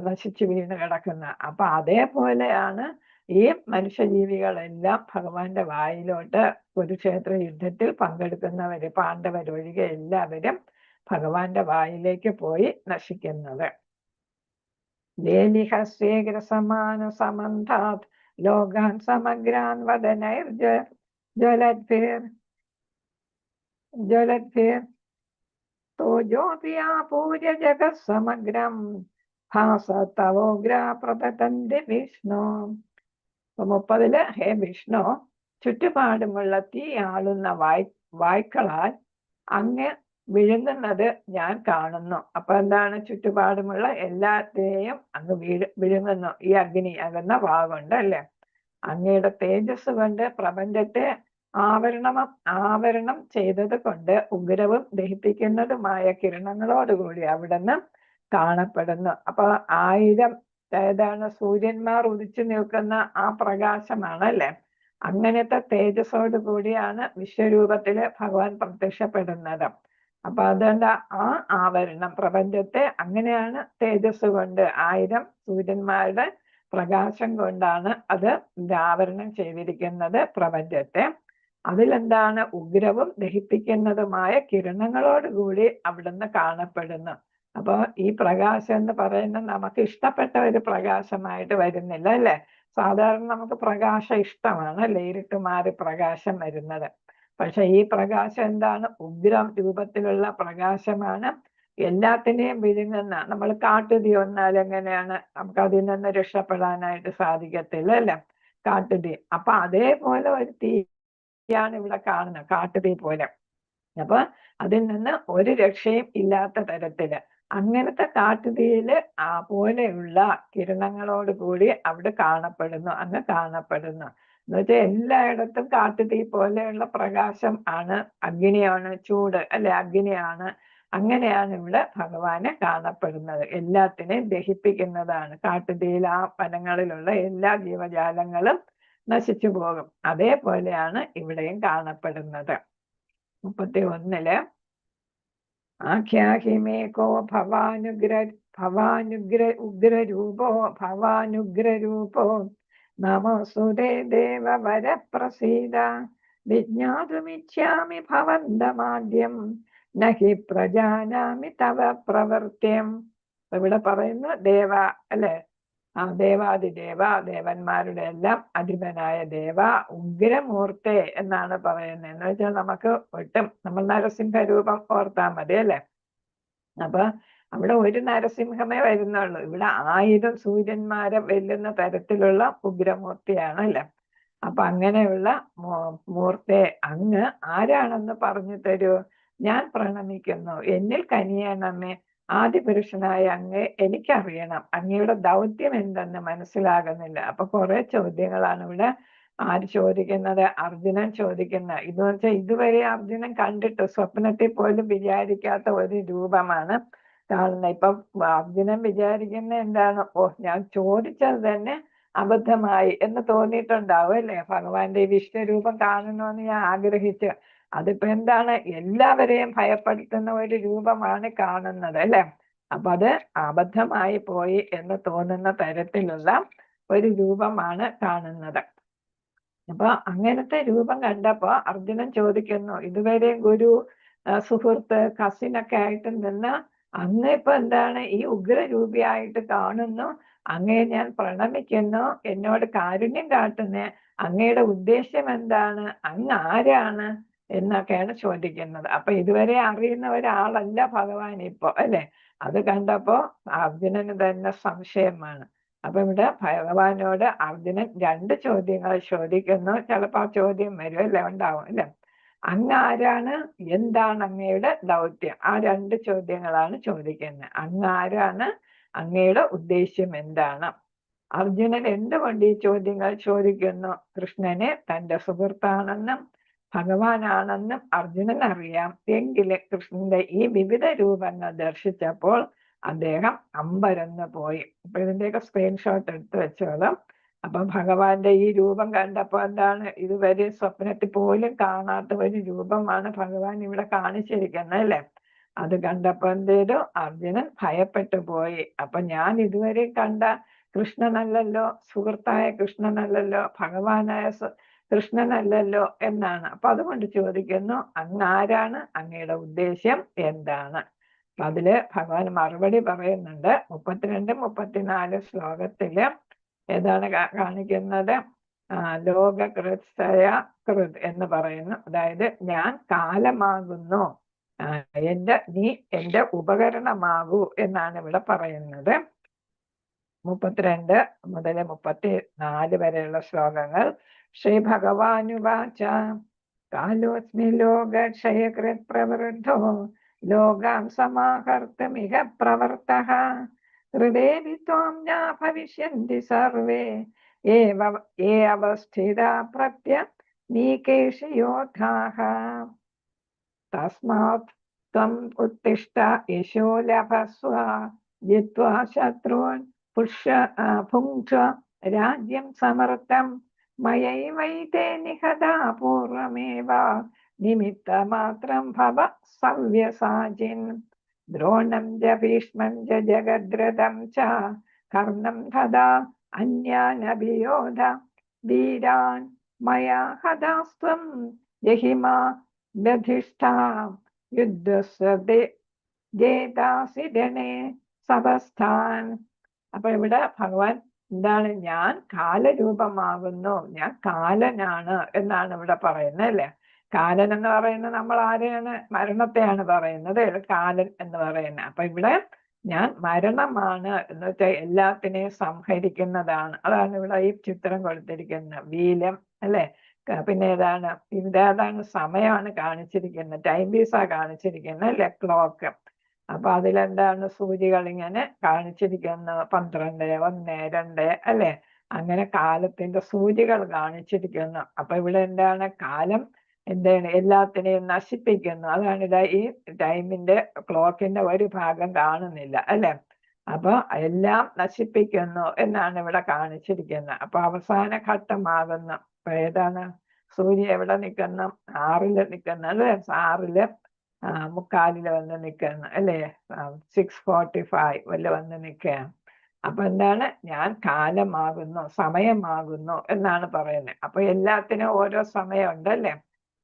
[SPEAKER 1] നശിച്ചു വീണ് കിടക്കുന്ന. അപ്പൊ അതേപോലെയാണ് ഈ മനുഷ്യജീവികളെല്ലാം ഭഗവാന്റെ വായിലോട്ട് കുരുക്ഷേത്ര യുദ്ധത്തിൽ പങ്കെടുക്കുന്നവര്, പാണ്ഡവരൊഴികെ എല്ലാവരും ഭഗവാന്റെ വായിലേക്ക് പോയി നശിക്കുന്നത്. ലേലിഹസ്യേഗ്രസമാന സമന്താത് ലോകാൻ സമഗ്രാൻ വദനൈർജ്വലദ്ഭിർ തോജോപിയാപൂര്യ ജഗത് സമഗ്രം ഭാസതവോഗ്രാപ്രതന്തി വിഷ്ണു. 30 ഹേ വിഷ്ണു, ചുറ്റുപാടുമുള്ള തീ ആളുന്ന വായ്ക്കളാൽ അങ്ങ് വിഴുങ്ങുന്നത് ഞാൻ കാണുന്നു. അപ്പൊ എന്താണ്? ചുറ്റുപാടുമുള്ള എല്ലാത്തിനെയും അങ്ങ് വിഴുങ്ങുന്നു ഈ അഗ്നി ആകുന്ന വാഗുണ്ട് അല്ലെ. അങ്ങയുടെ തേജസ് കൊണ്ട് പ്രപഞ്ചത്തെ ആവരണം ചെയ്തത് കൊണ്ട് ഉഗ്രവും ദഹിപ്പിക്കുന്നതുമായ കിരണങ്ങളോടുകൂടി അവിടുന്ന് കാണപ്പെടുന്നു. അപ്പൊ 1000 ഏതാണ് സൂര്യന്മാർ ഉദിച്ചു നിൽക്കുന്ന ആ പ്രകാശമാണ് അല്ലെ. അങ്ങനത്തെ തേജസ്സോട് കൂടിയാണ് വിശ്വരൂപത്തില് ഭഗവാൻ പ്രത്യക്ഷപ്പെടുന്നത്. അപ്പൊ അതുകൊണ്ട് ആ ആവരണം പ്രപഞ്ചത്തെ അങ്ങനെയാണ് തേജസ് കൊണ്ട് 1000 സൂര്യന്മാരുടെ പ്രകാശം കൊണ്ടാണ് അത് ആവരണം ചെയ്തിരിക്കുന്നത് പ്രപഞ്ചത്തെ. അതിലെന്താണ്? ഉഗ്രവും ദഹിപ്പിക്കുന്നതുമായ കിരണങ്ങളോടുകൂടി അവിടുന്ന് കാണപ്പെടുന്നു. അപ്പൊ ഈ പ്രകാശം എന്ന് പറയുന്നത് നമുക്ക് ഇഷ്ടപ്പെട്ട ഒരു പ്രകാശമായിട്ട് വരുന്നില്ല അല്ലെ. സാധാരണ നമുക്ക് പ്രകാശം ഇഷ്ടമാണ് അല്ലെ, ഇരുട്ട് മാറി പ്രകാശം വരുന്നത്. പക്ഷെ ഈ പ്രകാശം എന്താണ്? ഉഗ്രം രൂപത്തിലുള്ള പ്രകാശമാണ്. എല്ലാത്തിനെയും വിഴുങ്ങുന്ന. നമ്മൾ കാട്ടുതീ വന്നാൽ എങ്ങനെയാണ് നമുക്ക് അതിൽ നിന്ന് രക്ഷപ്പെടാനായിട്ട് സാധിക്കത്തില്ല അല്ലെ, കാട്ടുതീ. അപ്പൊ അതേപോലെ ഒരു തീയാണ് ഇവിടെ കാണുന്നത്, കാട്ടുതീ പോലെ. അപ്പൊ അതിൽ നിന്ന് ഒരു രക്ഷയും ഇല്ലാത്ത തരത്തില് അങ്ങനത്തെ കാട്ടുതീയില് പോലെയുള്ള കിരണങ്ങളോട് കൂടി അവിടെ അങ്ങ് കാണപ്പെടുന്നു. എന്നുവെച്ചാൽ എല്ലായിടത്തും കാട്ടുതീ പോലെയുള്ള പ്രകാശം ആണ്, അഗ്നിയാണ്, ചൂട് അല്ലെ, അഗ്നിയാണ്. അങ്ങനെയാണ് ഇവിടെ ഭഗവാനെ കാണപ്പെടുന്നത്. എല്ലാത്തിനെയും ദഹിപ്പിക്കുന്നതാണ്. കാട്ടുതീയിൽ ആ വനങ്ങളിലുള്ള എല്ലാ ജീവജാലങ്ങളും നശിച്ചു പോകും. അതേപോലെയാണ് ഇവിടെയും കാണപ്പെടുന്നത്. 31 ആഖ്യാഹിമേകോ ഭവാനുഗ്രരൂപോ നമോസുതേ ദേവവര പ്രസീദ വിജ്ഞാതുമിച്ഛാമി ഭവന്തമാദ്യം നഹി പ്രജാനാമി തവ പ്രവൃത്യം. ഇവിടെ പറയുന്നു ദേവ അല്ലെ, ദേവാദിദേവ, ദേവന്മാരുടെ എല്ലാം അധിപനായ ദേവ, ഉഗ്രമൂർത്തെ എന്നാണ് പറയുന്നത്. എന്ന് വെച്ചാൽ നമുക്ക് നമ്മൾ നരസിംഹ രൂപം ഓർത്താൽ മതി അല്ലെ. അപ്പൊ അവിടെ ഒരു നരസിംഹമേ വരുന്നുള്ളൂ. ഇവിടെ 1000 സൂര്യന്മാരെ വെല്ലുന്ന തരത്തിലുള്ള ഉഗ്രമൂർത്തിയാണ് അല്ലെ. അപ്പൊ അങ്ങനെയുള്ള മൂർത്തെ അങ്ങ് ആരാണെന്ന് പറഞ്ഞു തരൂ. ഞാൻ പ്രണമിക്കുന്നു, എന്നിൽ കനിയണമേ. ആദിപുരുഷനായ അങ്ങ് എനിക്കറിയണം. അങ്ങയുടെ ദൗത്യം എന്തെന്ന് മനസ്സിലാകുന്നില്ല. അപ്പൊ കുറെ ചോദ്യങ്ങളാണ് ഇവിടെ ആര് ചോദിക്കുന്നത്? അർജുനൻ ചോദിക്കുന്നത്. ഇതെന്ന് വെച്ചാൽ ഇതുവരെ അർജുനൻ കണ്ടിട്ട് സ്വപ്നത്തിൽ പോലും വിചാരിക്കാത്ത ഒരു രൂപമാണ് കാണുന്നത്. ഇപ്പൊ അർജുനൻ വിചാരിക്കുന്ന എന്താണ്? ഞാൻ ചോദിച്ചത് തന്നെ അബദ്ധമായി എന്ന് തോന്നിയിട്ടുണ്ടാവും അല്ലേ? ഭഗവാന്റെ ഈ വിശ്വരൂപം കാണണമെന്ന് ഞാൻ ആഗ്രഹിച്ച്, അതിപ്പോ എന്താണ്, എല്ലാവരെയും ഭയപ്പെടുത്തുന്ന ഒരു രൂപമാണ് കാണുന്നത് അല്ലെ? അപ്പൊ അത് അബദ്ധമായി പോയി എന്ന് തോന്നുന്ന തരത്തിലുള്ള ഒരു രൂപമാണ് കാണുന്നത്. അപ്പൊ അങ്ങനത്തെ രൂപം കണ്ടപ്പോ അർജുനൻ ചോദിക്കുന്നു, ഇതുവരെ ഗുരു, സുഹൃത്ത്, കസിനൊക്കെ ആയിട്ട് നിന്ന് അങ്ങ് ഇപ്പൊ എന്താണ് ഈ ഉഗ്രരൂപിയായിട്ട് കാണുന്നു, അങ്ങയെ ഞാൻ പ്രണമിക്കുന്നു, എന്നോട് കാരുണ്യം കാട്ടുന്നേ, അങ്ങയുടെ ഉദ്ദേശ്യം എന്താണ്, അങ്ങ് ആരാണ് എന്നൊക്കെയാണ് ചോദിക്കുന്നത്. അപ്പൊ ഇതുവരെ അറിയുന്ന ഒരാളല്ല ഭഗവാൻ ഇപ്പൊ അല്ലെ? അത് കണ്ടപ്പോ അർജുനന് തന്നെ സംശയമാണ്. അപ്പൊ ഇവിടെ ഭഗവാനോട് അർജുനൻ 2 ചോദ്യങ്ങൾ ചോദിക്കുന്നു. ചിലപ്പോ ആ ചോദ്യം വരും അല്ലെ, ഉണ്ടാവും അല്ലെ? അങ്ങ് ആരാണ്, എന്താണ് അങ്ങയുടെ ദൗത്യം? ആ 2 ചോദ്യങ്ങളാണ് ചോദിക്കുന്നത്. അങ്ങ് ആരാണ്, അങ്ങയുടെ ഉദ്ദേശ്യം എന്താണ്? അർജുനൻ എന്തുകൊണ്ട് ഈ ചോദ്യങ്ങൾ ചോദിക്കുന്നു? കൃഷ്ണനെ തന്റെ സുഹൃത്താണെന്നും ഭഗവാനാണെന്നും അർജുനൻ അറിയാം. എങ്കിലും കൃഷ്ണന്റെ ഈ വിവിധ രൂപങ്ങൾ ദർശിച്ചപ്പോൾ അദ്ദേഹം അമ്പരന്ന് പോയി. അപ്പൊ ഇതിന്റെയൊക്കെ സ്ക്രീൻഷോട്ട് എടുത്ത് വെച്ചോളാം. അപ്പൊ ഭഗവാന്റെ ഈ രൂപം കണ്ടപ്പോ എന്താണ്, ഇതുവരെ സ്വപ്നത്തിൽ പോലും കാണാത്ത ഒരു രൂപമാണ് ഭഗവാൻ ഇവിടെ കാണിച്ചിരിക്കുന്നത് അല്ലെ? അത് കണ്ടപ്പോ എന്ത് ചെയ്തു, അർജുനൻ ഭയപ്പെട്ടു പോയി. അപ്പൊ ഞാൻ ഇതുവരെ കണ്ട കൃഷ്ണനല്ലല്ലോ, സുഹൃത്തായ കൃഷ്ണനല്ലല്ലോ, ഭഗവാനായ കൃഷ്ണനല്ലല്ലോ എന്നാണ്. അപ്പൊ അതുകൊണ്ട് ചോദിക്കുന്നു, അങ്ങ് ആരാണ്, അങ്ങയുടെ ഉദ്ദേശ്യം എന്താണ്? അപ്പൊ അതില് ഭഗവാൻ മറുപടി പറയുന്നുണ്ട്. 32, 34 ശ്ലോകത്തില് ഏതാണ് കാണിക്കുന്നത്? ലോകകൃത്സയ കൃത് എന്ന് പറയുന്നു. അതായത് ഞാൻ കാലമാകുന്നു, നീ എന്റെ ഉപകരണമാകൂ എന്നാണ് ഇവിടെ പറയുന്നത്. 32 മുതൽ 34 വരെയുള്ള ശ്ലോകങ്ങൾ. ശ്രീ ഭഗവാനുവാച കാലോസ്മി ലോകക്ഷയകൃത് പ്രവൃദ്ധോ ലോകാൻ സമാഹർത്തുമിഹ പ്രവർത്തഃ ഹൃദേവി ത്വാം ന ഭവിഷ്യന്തി സർവേ യേ അവസ്ഥിതാ പ്രത്യനീകേഷു യോദ്ധാഃ തസ്മാത് ത്വം ഉത്തിഷ്ഠ യശോ ലഭസ്വ ജിത്വാ ശത്രുൻ ഭുങ്ക്ഷ്വ രാജ്യം സമൃദ്ധം മയൈവൈതേ നിഹതാ പൂർവമേവ നിമിത്തമാത്രം ഭവ സവ്യസാചിൻ ദ്രോണം ച ഭീഷ്മം ച ജഗദ്രഥം ച കർണം തഥാ അന്യാനഭിയോധ വീരാൻ മയാ ഹതാസ്ത്വം ജഹിമാ ദധിഷ്ഠാ യുദ്ധസ്വദേ ജേതാസി രണേ സവസ്ഥാൻ. അപ്പൊ ഇവിടെ ഭഗവാൻ എന്താണ്, ഞാൻ കാലരൂപമാകുന്നു, ഞാൻ കാലനാണ് എന്നാണ് ഇവിടെ പറയുന്നത് അല്ലെ? കാലൻ എന്ന് പറയുന്നത് നമ്മൾ ആരെയാണ്? മരണത്തെയാണ് പറയുന്നത് കാലൻ എന്ന് പറയുന്നത്. അപ്പൊ ഇവിടെ ഞാൻ മരണമാണ് എന്ന് വെച്ചാൽ എല്ലാത്തിനെയും സംഹരിക്കുന്നതാണ്. അതാണ് ഇവിടെ ഈ ചിത്രം കൊടുത്തിരിക്കുന്നത്. വീലം അല്ലെ? പിന്നെ ഏതാണ്, ഇതേതാണ് സമയമാണ് കാണിച്ചിരിക്കുന്നത്, ടൈം പീസാ കാണിച്ചിരിക്കുന്നത് അല്ലെ, ക്ലോക്ക്. അപ്പൊ അതിലെന്താണ്, സൂചികൾ ഇങ്ങനെ കാണിച്ചിരിക്കുന്നു, 12, 1, 2 അല്ലെ? അങ്ങനെ കാലത്തിന്റെ സൂചികൾ കാണിച്ചിരിക്കുന്നു. അപ്പൊ ഇവിടെ എന്താണ്, കാലം എന്താണ്, എല്ലാത്തിനെയും നശിപ്പിക്കുന്നു. അതാണ് ഇതാ ഈ ടൈമിന്റെ ക്ലോക്കിന്റെ ഒരു ഭാഗം കാണുന്നില്ല അല്ലെ? അപ്പൊ എല്ലാം നശിപ്പിക്കുന്നു എന്നാണ് ഇവിടെ കാണിച്ചിരിക്കുന്നത്. അപ്പൊ അവസാന ഘട്ടമാകുന്ന ഏതാണ്, സൂര്യ എവിടെ നിൽക്കുന്നു? 6 നിൽക്കുന്നു അല്ലെ? 6 മുക്കാലില് വന്ന് നിൽക്കുന്നു അല്ലെ? 6:45 വന്ന് നിൽക്കുകയാണ്. അപ്പൊ എന്താണ്, ഞാൻ കാലമാകുന്നു, സമയമാകുന്നു എന്നാണ് പറയുന്നത്. അപ്പൊ എല്ലാത്തിനും ഓരോ സമയമുണ്ട് അല്ലെ?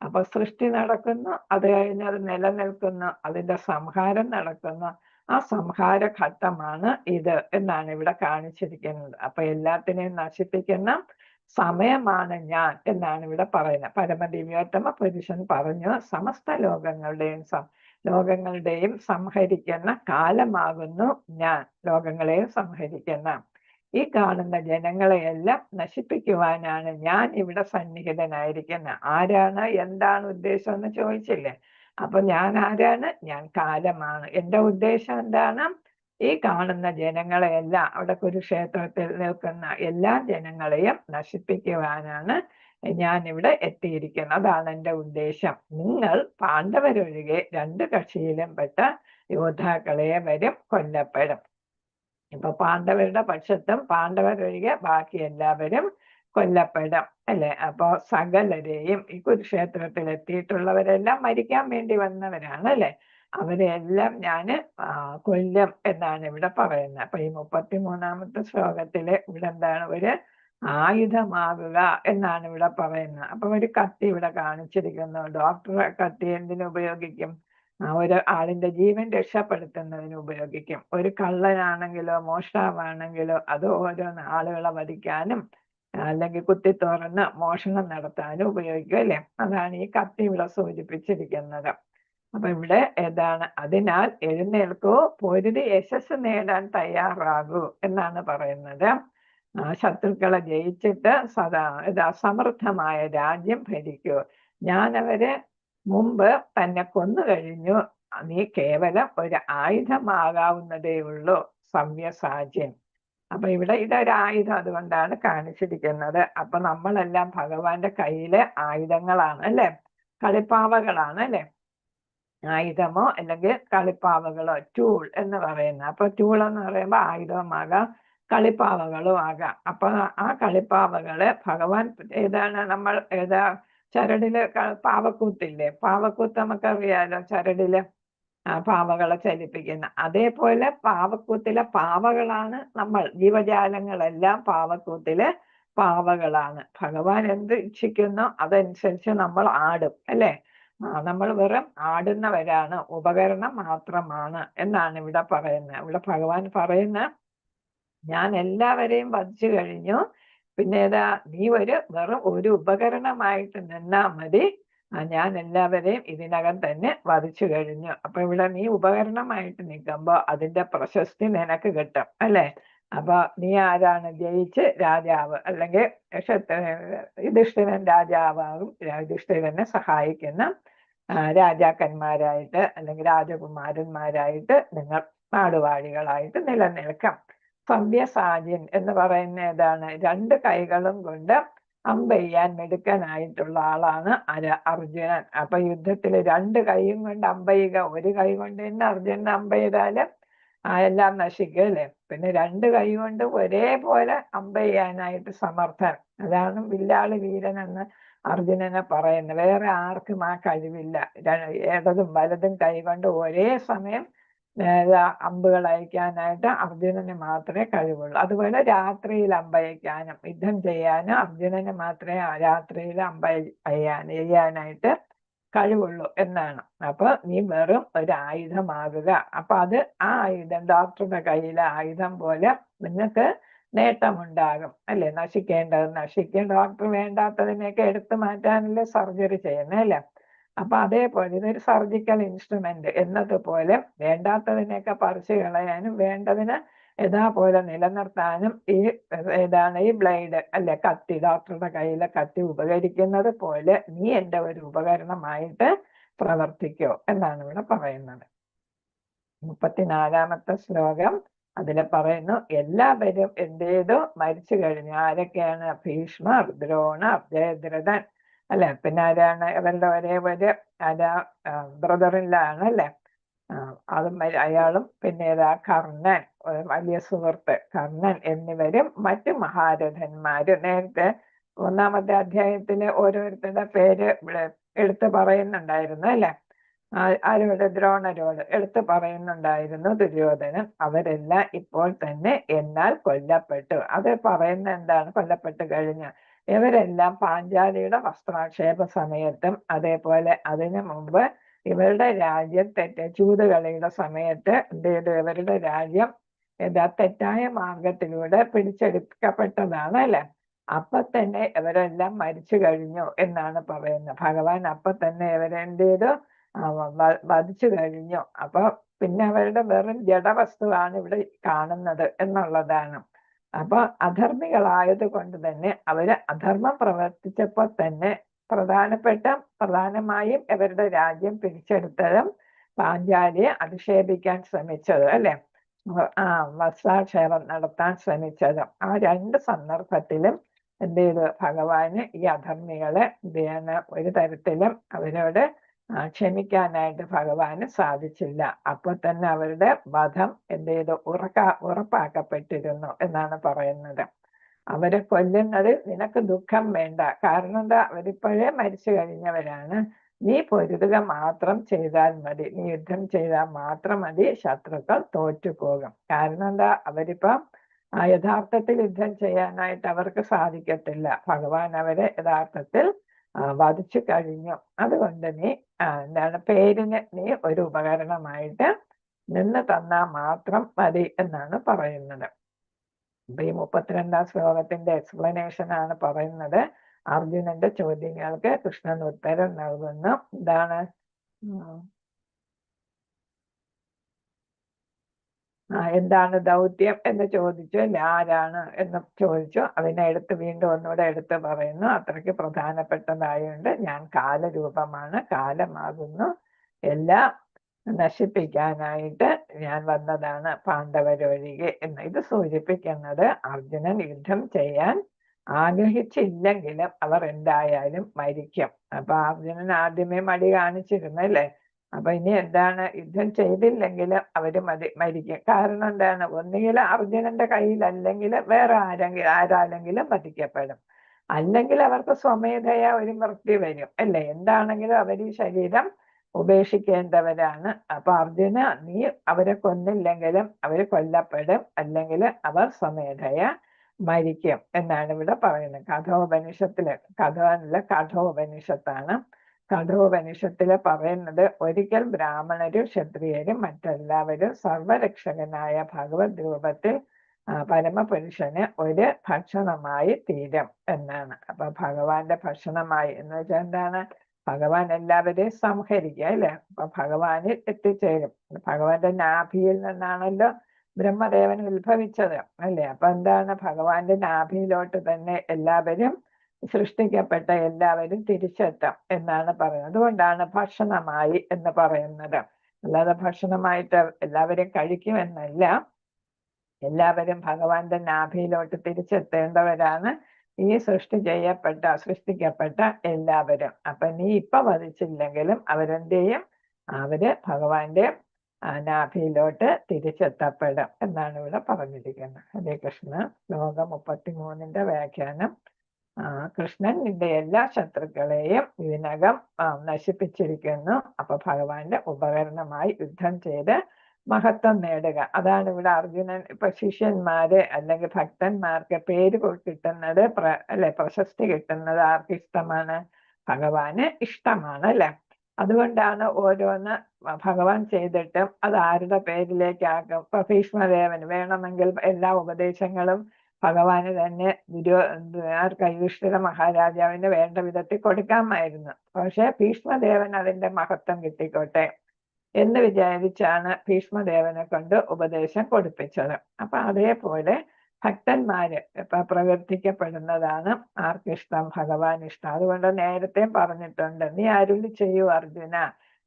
[SPEAKER 1] അപ്പൊ സൃഷ്ടി നടക്കുന്നു, അത് കഴിഞ്ഞ് അത് നിലനിൽക്കുന്നു, അതിന്റെ സംഹാരം നടക്കുന്നു. ആ സംഹാര ഘട്ടമാണ് ഇത് എന്നാണ് ഇവിടെ കാണിച്ചിരിക്കുന്നത്. അപ്പൊ എല്ലാത്തിനെയും നശിപ്പിക്കുന്ന സമയമാണ് ഞാൻ എന്നാണ് ഇവിടെ പറയുന്നത്. പരമദിവ്യോത്തമ പുരുഷൻ പറഞ്ഞു, സമസ്ത ലോകങ്ങളുടെയും സംഹരിക്കുന്ന കാലമാകുന്നു ഞാൻ, ലോകങ്ങളെയും സംഹരിക്കുന്ന. ഈ കാണുന്ന ജനങ്ങളെയെല്ലാം നശിപ്പിക്കുവാനാണ് ഞാൻ ഇവിടെ സന്നിഹിതനായിരിക്കുന്നത്. ആരാണ്, എന്താണ് ഉദ്ദേശം എന്ന് ചോദിച്ചില്ലേ? അപ്പൊ ഞാൻ ആരാണ്? ഞാൻ കാലമാണ്. എന്റെ ഉദ്ദേശം എന്താണ്? ഈ കാണുന്ന ജനങ്ങളെയെല്ലാം, അവിടെ കുരുക്ഷേത്രത്തിൽ നിൽക്കുന്ന എല്ലാ ജനങ്ങളെയും നശിപ്പിക്കുവാനാണ് ഞാൻ ഇവിടെ എത്തിയിരിക്കുന്നത്. അതാണ് എൻ്റെ ഉദ്ദേശം. നിങ്ങൾ പാണ്ഡവരൊഴികെ 2 കക്ഷിയിലും പെട്ട യോദ്ധാക്കളെ വരും കൊല്ലപ്പെടും. ഇപ്പൊ പാണ്ഡവരുടെ പക്ഷത്തും പാണ്ഡവരൊഴികെ ബാക്കി എല്ലാവരും കൊല്ലപ്പെടും അല്ലെ. അപ്പൊ സകലരെയും ഈ കുരുക്ഷേത്രത്തിൽ എത്തിയിട്ടുള്ളവരെല്ലാം മരിക്കാൻ വേണ്ടി വന്നവരാണ് അല്ലെ. അവരെല്ലാം ഞാന് കൊല്ലും എന്നാണ് ഇവിടെ പറയുന്നത്. അപ്പൊ ഈ 33-ാമത്തെ ശ്ലോകത്തില് ഇവിടെ എന്താണ്, ഒരു ആയുധമാകുക എന്നാണ് ഇവിടെ പറയുന്നത്. അപ്പൊ ഒരു കത്തി ഇവിടെ കാണിച്ചിരിക്കുന്നു. ഡോക്ടർ കത്തി എന്തിനു ഉപയോഗിക്കും? ഒരു ആളിന്റെ ജീവൻ രക്ഷപ്പെടുത്തുന്നതിന് ഉപയോഗിക്കും. ഒരു കള്ളനാണെങ്കിലോ മോഷ്ടാവാണെങ്കിലോ അത് ഓരോന്ന് ആളുകളെ വധിക്കാനും അല്ലെങ്കിൽ കുത്തി തുറന്ന് മോഷണം നടത്താനും ഉപയോഗിക്കും അല്ലെ. അതാണ് ഈ കത്തി ഇവിടെ സൂചിപ്പിച്ചിരിക്കുന്നത്. അപ്പൊ ഇവിടെ ഏതാണ്, അതിനാൽ എഴുന്നേൽക്കൂ, പൊരുതി യശസ് നേടാൻ തയ്യാറാകൂ എന്നാണ് പറയുന്നത്. ശത്രുക്കളെ ജയിച്ചിട്ട് സമൃദ്ധമായ രാജ്യം ഭരിക്കൂ. ഞാൻ അവരെ മുമ്പ് തന്നെ കൊന്നു കഴിഞ്ഞു. നീ കേവലം ഒരു ആയുധമാകാവുന്നതേ ഉള്ളൂ, സവ്യസാചിൻ. അപ്പൊ ഇവിടെ ഇതൊരു ആയുധം അതുകൊണ്ടാണ് കാണിച്ചിരിക്കുന്നത്. അപ്പൊ നമ്മളെല്ലാം ഭഗവാന്റെ കയ്യിലെ ആയുധങ്ങളാണ് അല്ലെ, കളിപ്പാവകളാണ് അല്ലെ. ആയുധമോ അല്ലെങ്കിൽ കളിപ്പാവകളോ, ടൂൾ എന്ന് പറയുന്നത്. അപ്പൊ ടൂൾ എന്ന് പറയുമ്പോൾ ആയുധമാകാം, കളിപ്പാവകളും ആകാം. അപ്പൊ ആ കളിപ്പാവകള് ഭഗവാൻ ഏതാണ്, നമ്മൾ ചരടില് പാവക്കൂത്തില്ലേ, പാവക്കൂത്ത് നമുക്കറിയാലോ, ചരടില് പാവകളെ ചലിപ്പിക്കുന്ന. അതേപോലെ പാവക്കൂത്തിലെ പാവകളാണ് നമ്മൾ, ജീവജാലങ്ങളെല്ലാം പാവക്കൂത്തിലെ പാവകളാണ്. ഭഗവാൻ എന്ത് ഇച്ഛിക്കുന്നോ അതനുസരിച്ച് നമ്മൾ ആടും അല്ലെ. നമ്മൾ വെറും ആടുന്നവരാണ്, ഉപകരണം മാത്രമാണ് എന്നാണ് ഇവിടെ പറയുന്നത്. ഇവിടെ ഭഗവാൻ പറയുന്ന, ഞാൻ എല്ലാവരെയും വധിച്ചു കഴിഞ്ഞു, പിന്നെ നീ വെറും ഒരു ഉപകരണമായിട്ട് നിന്നാ മതി, ഞാൻ എല്ലാവരെയും ഇതിനകം തന്നെ വധിച്ചു കഴിഞ്ഞു. അപ്പൊ ഇവിടെ നീ ഉപകരണമായിട്ട് നിൽക്കുമ്പോ അതിന്റെ പ്രശസ്തി നിനക്ക് കിട്ടും അല്ലെ. അപ്പൊ നീ ആരാണ്, ജയിച്ച് രാജാവ് അല്ലെങ്കിൽ യുധിഷ്ഠിരൻ രാജാവാകും, യുധിഷ്ഠിരനെ സഹായിക്കുന്ന രാജാക്കന്മാരായിട്ട് അല്ലെങ്കിൽ രാജകുമാരന്മാരായിട്ട് നിങ്ങൾ നാടുവാഴികളായിട്ട് നിലനിൽക്കാം. സവ്യസാചിൻ എന്ന് പറയുന്ന ഏതാണ്, രണ്ട് കൈകളും കൊണ്ട് അമ്പെയ്യാൻ മിടുക്കനായിട്ടുള്ള ആളാണ് അർജുനൻ. അപ്പൊ യുദ്ധത്തിൽ രണ്ട് കൈയും കൊണ്ട് അമ്പെയ്യുക, ഒരു കൈ കൊണ്ട് തന്നെ അർജുനൻ അമ്പെയ്താല് എല്ലാം നശിക്കും അല്ലെ. പിന്നെ രണ്ട് കൈ കൊണ്ട് ഒരേപോലെ അമ്പെയ്യാനായിട്ട് സമർത്ഥൻ, അതാണ് വില്ലാളി വീരൻ എന്ന് അർജുനനെ പറയുന്നത്. വേറെ ആർക്കും ആ കഴിവില്ല. ഇടതും വലതും കൈ കൊണ്ട് ഒരേ സമയം അമ്പുകൾ അയക്കാനായിട്ട് അർജുനന് മാത്രമേ കഴിവുള്ളൂ. അതുപോലെ രാത്രിയിൽ അമ്പയക്കാനും യുദ്ധം ചെയ്യാനും അർജുനന് മാത്രമേ രാത്രിയിൽ ചെയ്യാനായിട്ട് കഴിവുള്ളൂ എന്നാണ്. അപ്പൊ നീ വെറും ഒരു ആയുധമാകുക. അപ്പൊ അത് ആ ആയുധം ഡോക്ടറുടെ കയ്യിലെ ആയുധം പോലെ നിങ്ങൾക്ക് നേട്ടമുണ്ടാകും അല്ലെ. നശിക്കേണ്ടത് നശിക്കും, ഡോക്ടർ വേണ്ടാത്തതിനെയൊക്കെ എടുത്തു മാറ്റാനല്ലേ സർജറി ചെയ്യുന്നത് അല്ലെ. അപ്പൊ അതേപോലെ ഇതൊരു സർജിക്കൽ ഇൻസ്ട്രുമെന്റ് എന്നതുപോലെ വേണ്ടാത്തതിനെയൊക്കെ പറിച്ചു കളയാനും വേണ്ടതിന് യഥാപോലെ നിലനിർത്താനും ഈ ബ്ലേഡ് അല്ലെ, കത്തി, ഡോക്ടറുടെ കയ്യിലെ കത്തി ഉപകരിക്കുന്നത് പോലെ നീ എൻ്റെ ഒരു ഉപകരണമായിട്ട് പ്രവർത്തിക്കോ എന്നാണ് ഇവിടെ പറയുന്നത്. 34-ാമത്തെ ശ്ലോകം അതില് പറയുന്നു, എല്ലാവരും എന്ത് ചെയ്തു, മരിച്ചു കഴിഞ്ഞു. ആരൊക്കെയാണ്? ഭീഷ്മർ, ദ്രോണർ, ജയദ്രഥൻ അല്ലെ. പിന്നെ ആരാണ്? ഇവരുടെ ഒരേ ഒരു ബ്രദറിലാണ് അല്ലെ. അതും അയാളും പിന്നെ കർണൻ, വലിയ സുഹൃത്ത് കർണൻ എന്നിവരും മറ്റു മഹാരഥന്മാരും. നേരത്തെ 1-ാമത്തെ അധ്യായത്തില് ഓരോരുത്തരുടെ പേര് എടുത്തു പറയുന്നുണ്ടായിരുന്നു അല്ലെ. ആരോട്? ദ്രോണരോട് എടുത്തു പറയുന്നുണ്ടായിരുന്നു ദുര്യോധനൻ. അവരെല്ലാം ഇപ്പോൾ തന്നെ എന്നാൽ കൊല്ലപ്പെട്ടു. അത് പറയുന്ന എന്താണ്? കൊല്ലപ്പെട്ട് കഴിഞ്ഞു. ഇവരെല്ലാം പാഞ്ചാലിയുടെ വസ്ത്രാക്ഷേപ സമയത്തും അതേപോലെ അതിനു മുമ്പ് ഇവരുടെ രാജ്യം ചൂതുകളിയുടെ സമയത്ത് എന്ത് ചെയ്തു? ഇവരുടെ രാജ്യം തെറ്റായ മാർഗത്തിലൂടെ പിടിച്ചെടുക്കപ്പെട്ടതാണ് അല്ലെ. അപ്പൊ തന്നെ ഇവരെല്ലാം മരിച്ചു കഴിഞ്ഞു എന്നാണ് പറയുന്നത്. ഭഗവാൻ അപ്പൊ തന്നെ ഇവരെ എന്ത് ചെയ്തു? വധിച്ചു കഴിഞ്ഞു. അപ്പൊ പിന്നെ അവരുടെ വെറും ജഡവസ്തുവാണ് ഇവിടെ കാണുന്നത് എന്നുള്ളതാണ്. അപ്പൊ അധർമ്മികളായത് കൊണ്ട് തന്നെ അവര് അധർമ്മം പ്രവർത്തിച്ചപ്പോൾ തന്നെ പ്രധാനമായും ഇവരുടെ രാജ്യം പിടിച്ചെടുത്തതും പാഞ്ചാലിയെ അധിക്ഷേപിക്കാൻ ശ്രമിച്ചത് അല്ലെ, വസ്ത്രാക്ഷേപം നടത്താൻ ശ്രമിച്ചതും. ആ രണ്ട് സന്ദർഭത്തിലും എന്ത് ചെയ്തു? ഭഗവാന് ഈ അധർമ്മികളെ എന്ത് ചെയ്യാൻ ഒരു തരത്തിലും അവരോട് ക്ഷമിക്കാനായിട്ട് ഭഗവാന് സാധിച്ചില്ല. അപ്പൊ തന്നെ അവരുടെ വധം എന്ത് ചെയ്തു, ഉറപ്പാക്കപ്പെട്ടിരുന്നു എന്നാണ് പറയുന്നത്. അവരെ കൊല്ലുന്നത് നിനക്ക് ദുഃഖം വേണ്ട, കാരണം എന്താ, അവരിപ്പോഴേ മരിച്ചു കഴിഞ്ഞവരാണ്. നീ പൊരുതുക മാത്രം ചെയ്താൽ മതി, നീ യുദ്ധം ചെയ്താൽ മാത്രം മതി, ശത്രുക്കൾ തോറ്റുപോകും. കാരണം എന്താ, അവരിപ്പം യഥാർത്ഥത്തിൽ യുദ്ധം ചെയ്യാനായിട്ട് അവർക്ക് സാധിക്കത്തില്ല. ഭഗവാൻ അവരെ യഥാർത്ഥത്തിൽ വധിച്ചു കഴിഞ്ഞു. അതുകൊണ്ട് നീ എന്താണ്, പേരിന് നീ ഒരു ഉപകരണമായിട്ട് നിന്ന് തന്നാൽ മാത്രം മതി എന്നാണ് പറയുന്നത്. അപ്പൊ ഈ 32-ാം ശ്ലോകത്തിന്റെ എക്സ്പ്ലനേഷൻ ആണ് പറയുന്നത്. അർജുനന്റെ ചോദ്യങ്ങൾക്ക് കൃഷ്ണൻ ഉത്തരം നൽകുന്നു. എന്താണ്, എന്താണ് ദൗത്യം എന്ന് ചോദിച്ചു. ആരാണ് എന്ന് ചോദിച്ചു. അതിനെ വീണ്ടും ഒന്നുകൂടെ എടുത്ത് പറയുന്നു. അത്രയ്ക്ക് പ്രധാനപ്പെട്ടതായുണ്ട്. ഞാൻ കാലരൂപമാണ്, കാലമാകുന്നു, എല്ലാം നശിപ്പിക്കാനായിട്ട് ഞാൻ വന്നതാണ്, പാണ്ഡവരൊഴികെ എന്ന്. ഇത് സൂചിപ്പിക്കുന്നത് അർജുനൻ യുദ്ധം ചെയ്യാൻ ആഗ്രഹിച്ചില്ലെങ്കിലും അവർ എന്തായാലും മരിക്കും. അപ്പൊ അർജുനൻ ആദ്യമേ മടി കാണിച്ചിരുന്നല്ലേ. അപ്പൊ ഇനി എന്താണ്, യുദ്ധം ചെയ്തില്ലെങ്കിൽ അവര് മരിക്കും. കാരണം എന്താണ്, ഒന്നുകിൽ അർജുനന്റെ കയ്യിലല്ലെങ്കിൽ വേറെ ആരാലെങ്കിലും വധിക്കപ്പെടും, അല്ലെങ്കിൽ അവർക്ക് സ്വമേധയാ ഒരു മൃത്യു വരും അല്ലേ. എന്താണെങ്കിലും അവർ ഈ ശരീരം ഉപേക്ഷിക്കേണ്ടവരാണ്. അപ്പൊ അർജുന, നീ അവരെ കൊന്നില്ലെങ്കിലും അവര് കൊല്ലപ്പെടും, അല്ലെങ്കിൽ അവർ സ്വമേധയാ മരിക്കും എന്നാണ് ഇവിടെ പറയുന്നത്. കഠോപനിഷത്താണ്. കഠോപനിഷത്തില് പറയുന്നത്, ഒരിക്കൽ ബ്രാഹ്മണരും ക്ഷത്രിയരും മറ്റെല്ലാവരും സർവരക്ഷകനായ ഭഗവത് രൂപത്തിൽ പരമപുരുഷന് ഒരു ഭക്ഷണമായി തീരും എന്നാണ്. അപ്പൊ ഭഗവാന്റെ ഭക്ഷണമായി എന്ന് വെച്ചാൽ എന്താണ്, ഭഗവാൻ എല്ലാവരെയും സംഹരിക്കുക അല്ലെ. അപ്പൊ ഭഗവാനിൽ എത്തിച്ചേരും. ഭഗവാന്റെ നാഭിയിൽ നിന്നാണല്ലോ ബ്രഹ്മദേവൻ ഉത്ഭവിച്ചത് അല്ലേ. അപ്പൊ എന്താണ്, ഭഗവാന്റെ നാഭിയിലോട്ട് തന്നെ എല്ലാവരും, സൃഷ്ടിക്കപ്പെട്ട എല്ലാവരും തിരിച്ചെത്താം എന്നാണ് പറയുന്നത്. അതുകൊണ്ടാണ് ഭക്ഷണമായി എന്ന് പറയുന്നത്. അല്ലാതെ ഭക്ഷണമായിട്ട് എല്ലാവരും കഴിക്കുമെന്നല്ല, എല്ലാവരും ഭഗവാന്റെ നാഭിയിലോട്ട് തിരിച്ചെത്തേണ്ടവരാണ് ഈ സൃഷ്ടിക്കപ്പെട്ട എല്ലാവരും. അപ്പൊ നീ ഇപ്പൊ വധിച്ചില്ലെങ്കിലും അവരെന്ത് ചെയ്യും, അവര് ഭഗവാന്റെ നാഭിയിലോട്ട് തിരിച്ചെത്തപ്പെടും എന്നാണ് ഇവിടെ പറഞ്ഞിരിക്കുന്നത്. ഹരേ കൃഷ്ണ. ശ്ലോകം 33-ന്റെ വ്യാഖ്യാനം. കൃഷ്ണൻ നിന്റെ എല്ലാ ശത്രുക്കളെയും ഇതിനകം നശിപ്പിച്ചിരിക്കുന്നു. അപ്പൊ ഭഗവാന്റെ ഉപകരണമായി യുദ്ധം ചെയ്ത് മഹത്വം നേടുക. അതാണ് ഇവിടെ അർജുനൻ, ഇപ്പൊ ശിഷ്യന്മാര് അല്ലെങ്കിൽ ഭക്തന്മാർക്ക് പേര് കിട്ടുന്നത്, അല്ലെ, പ്രശസ്തി കിട്ടുന്നത് ആർക്ക് ഇഷ്ടമാണ്, ഭഗവാന് ഇഷ്ടമാണ് അല്ലെ. അതുകൊണ്ടാണ് ഓരോന്ന് ഭഗവാൻ ചെയ്തിട്ടും അത് ആരുടെ പേരിലേക്കാക്കും. ഇപ്പൊ ഭീഷ്മദേവന് വേണമെങ്കിൽ എല്ലാ ഉപദേശങ്ങളും ഭഗവാന് തന്നെ യുധിഷ്ഠിര മഹാരാജാവിന് വേണ്ട വിധത്തിൽ കൊടുക്കാമായിരുന്നു. പക്ഷെ ഭീഷ്മദേവൻ അതിന്റെ മഹത്വം കിട്ടിക്കോട്ടെ എന്ന് വിചാരിച്ചാണ് ഭീഷ്മദേവനെ കൊണ്ട് ഉപദേശം കൊടുപ്പിച്ചത്. അപ്പൊ അതേപോലെ ഭക്തന്മാര് പ്രവർത്തിക്കപ്പെടുന്നതാണ് ആർക്കിഷ്ടം, ഭഗവാൻ ഇഷ്ടം. അതുകൊണ്ട് നേരത്തെ പറഞ്ഞിട്ടുണ്ട്, നീ അരുളി ചെയ്യൂ അർജുന,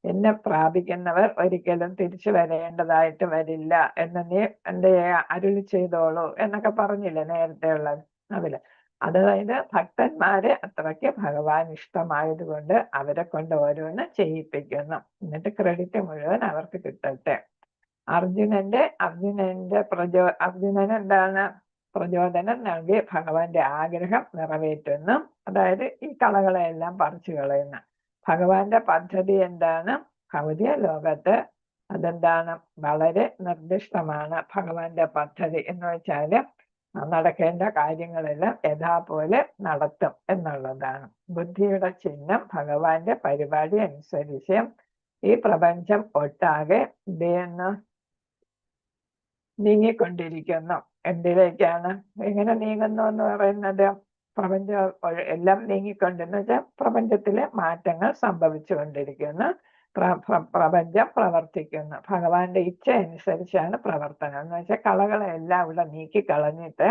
[SPEAKER 1] എന്നെ പ്രാപിക്കുന്നവർ ഒരിക്കലും തിരിച്ചു വരേണ്ടതായിട്ട് വരില്ല എന്ന് നീ എന്ത് അരുളി ചെയ്തോളൂ എന്നൊക്കെ പറഞ്ഞില്ലേ നേരത്തെ ഉള്ളത് അതില്. അതായത് ഭക്തന്മാരെ അത്രയ്ക്ക് ഭഗവാൻ ഇഷ്ടമായതുകൊണ്ട് അവരെ കൊണ്ട് ഓരോന്ന് ചെയ്യിപ്പിക്കുന്നു, എന്നിട്ട് ക്രെഡിറ്റ് മുഴുവൻ അവർക്ക് കിട്ടട്ടെ. അർജുനന് എന്താണ്, പ്രചോദനം നൽകി ഭഗവാന്റെ ആഗ്രഹം നിറവേറ്റുന്നു. അതായത് ഈ കളകളെല്ലാം പറിച്ചു കളയുന്ന ഭഗവാന്റെ പദ്ധതി എന്താണ്, ഭൗതിക ലോകത്ത് അതെന്താണ്, വളരെ നിർദ്ദിഷ്ടമാണ് ഭഗവാന്റെ പദ്ധതി. എന്ന് വെച്ചാല് നടക്കേണ്ട കാര്യങ്ങളെല്ലാം യഥാപോലെ നടത്തും എന്നുള്ളതാണ്. ബുദ്ധിയുടെ ചിഹ്നം ഭഗവാന്റെ പരിപാടി അനുസരിച്ച് ഈ പ്രപഞ്ചം ഒട്ടാകെ നീങ്ങിക്കൊണ്ടിരിക്കുന്നു. എന്തിലേക്കാണ്, എങ്ങനെ നീങ്ങുന്നു എന്ന് പറയുന്നത്, പ്രപഞ്ചം എല്ലാം നീങ്ങിക്കൊണ്ടെന്ന് വെച്ചാൽ പ്രപഞ്ചത്തിലെ മാറ്റങ്ങൾ സംഭവിച്ചു കൊണ്ടിരിക്കുന്നു, പ്രപഞ്ചം പ്രവർത്തിക്കുന്നു. ഭഗവാന്റെ ഇച്ഛ അനുസരിച്ചാണ് പ്രവർത്തനം. എന്ന് വെച്ചാൽ കളകളെല്ലാം ഇവിടെ നീക്കിക്കളഞ്ഞിട്ട്,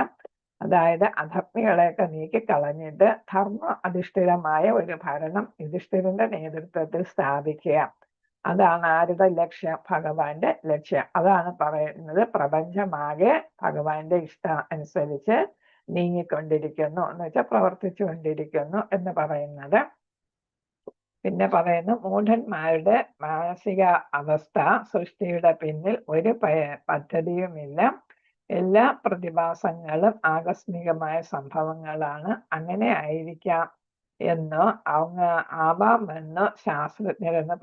[SPEAKER 1] അതായത് അധർമ്മികളെയൊക്കെ നീക്കിക്കളഞ്ഞിട്ട് ധർമ്മ അധിഷ്ഠിതമായ ഒരു ഭരണം യുധിഷ്ഠിരന്റെ നേതൃത്വത്തിൽ സ്ഥാപിക്കുക. അതാണ് ആരുടെ ലക്ഷ്യം, ഭഗവാന്റെ ലക്ഷ്യം. അതാണ് പറയുന്നത്, പ്രപഞ്ചമാകെ ഭഗവാന്റെ ഇഷ്ടം അനുസരിച്ച് നീങ്ങിക്കൊണ്ടിരിക്കുന്നു എന്ന് വെച്ചാൽ പ്രവർത്തിച്ചു കൊണ്ടിരിക്കുന്നു എന്ന് പറയുന്നത്. പിന്നെ പറയുന്നു, മൂഢന്മാരുടെ മാനസിക അവസ്ഥ സൃഷ്ടിയുടെ പിന്നിൽ ഒരു പദ്ധതിയുമില്ല. എല്ലാ പ്രതിഭാസങ്ങളും ആകസ്മികമായ സംഭവങ്ങളാണ്. അങ്ങനെ ആയിരിക്കാം എന്ന് ആവാമെന്ന് ശാസ്ത്രജ്ഞരെന്ന്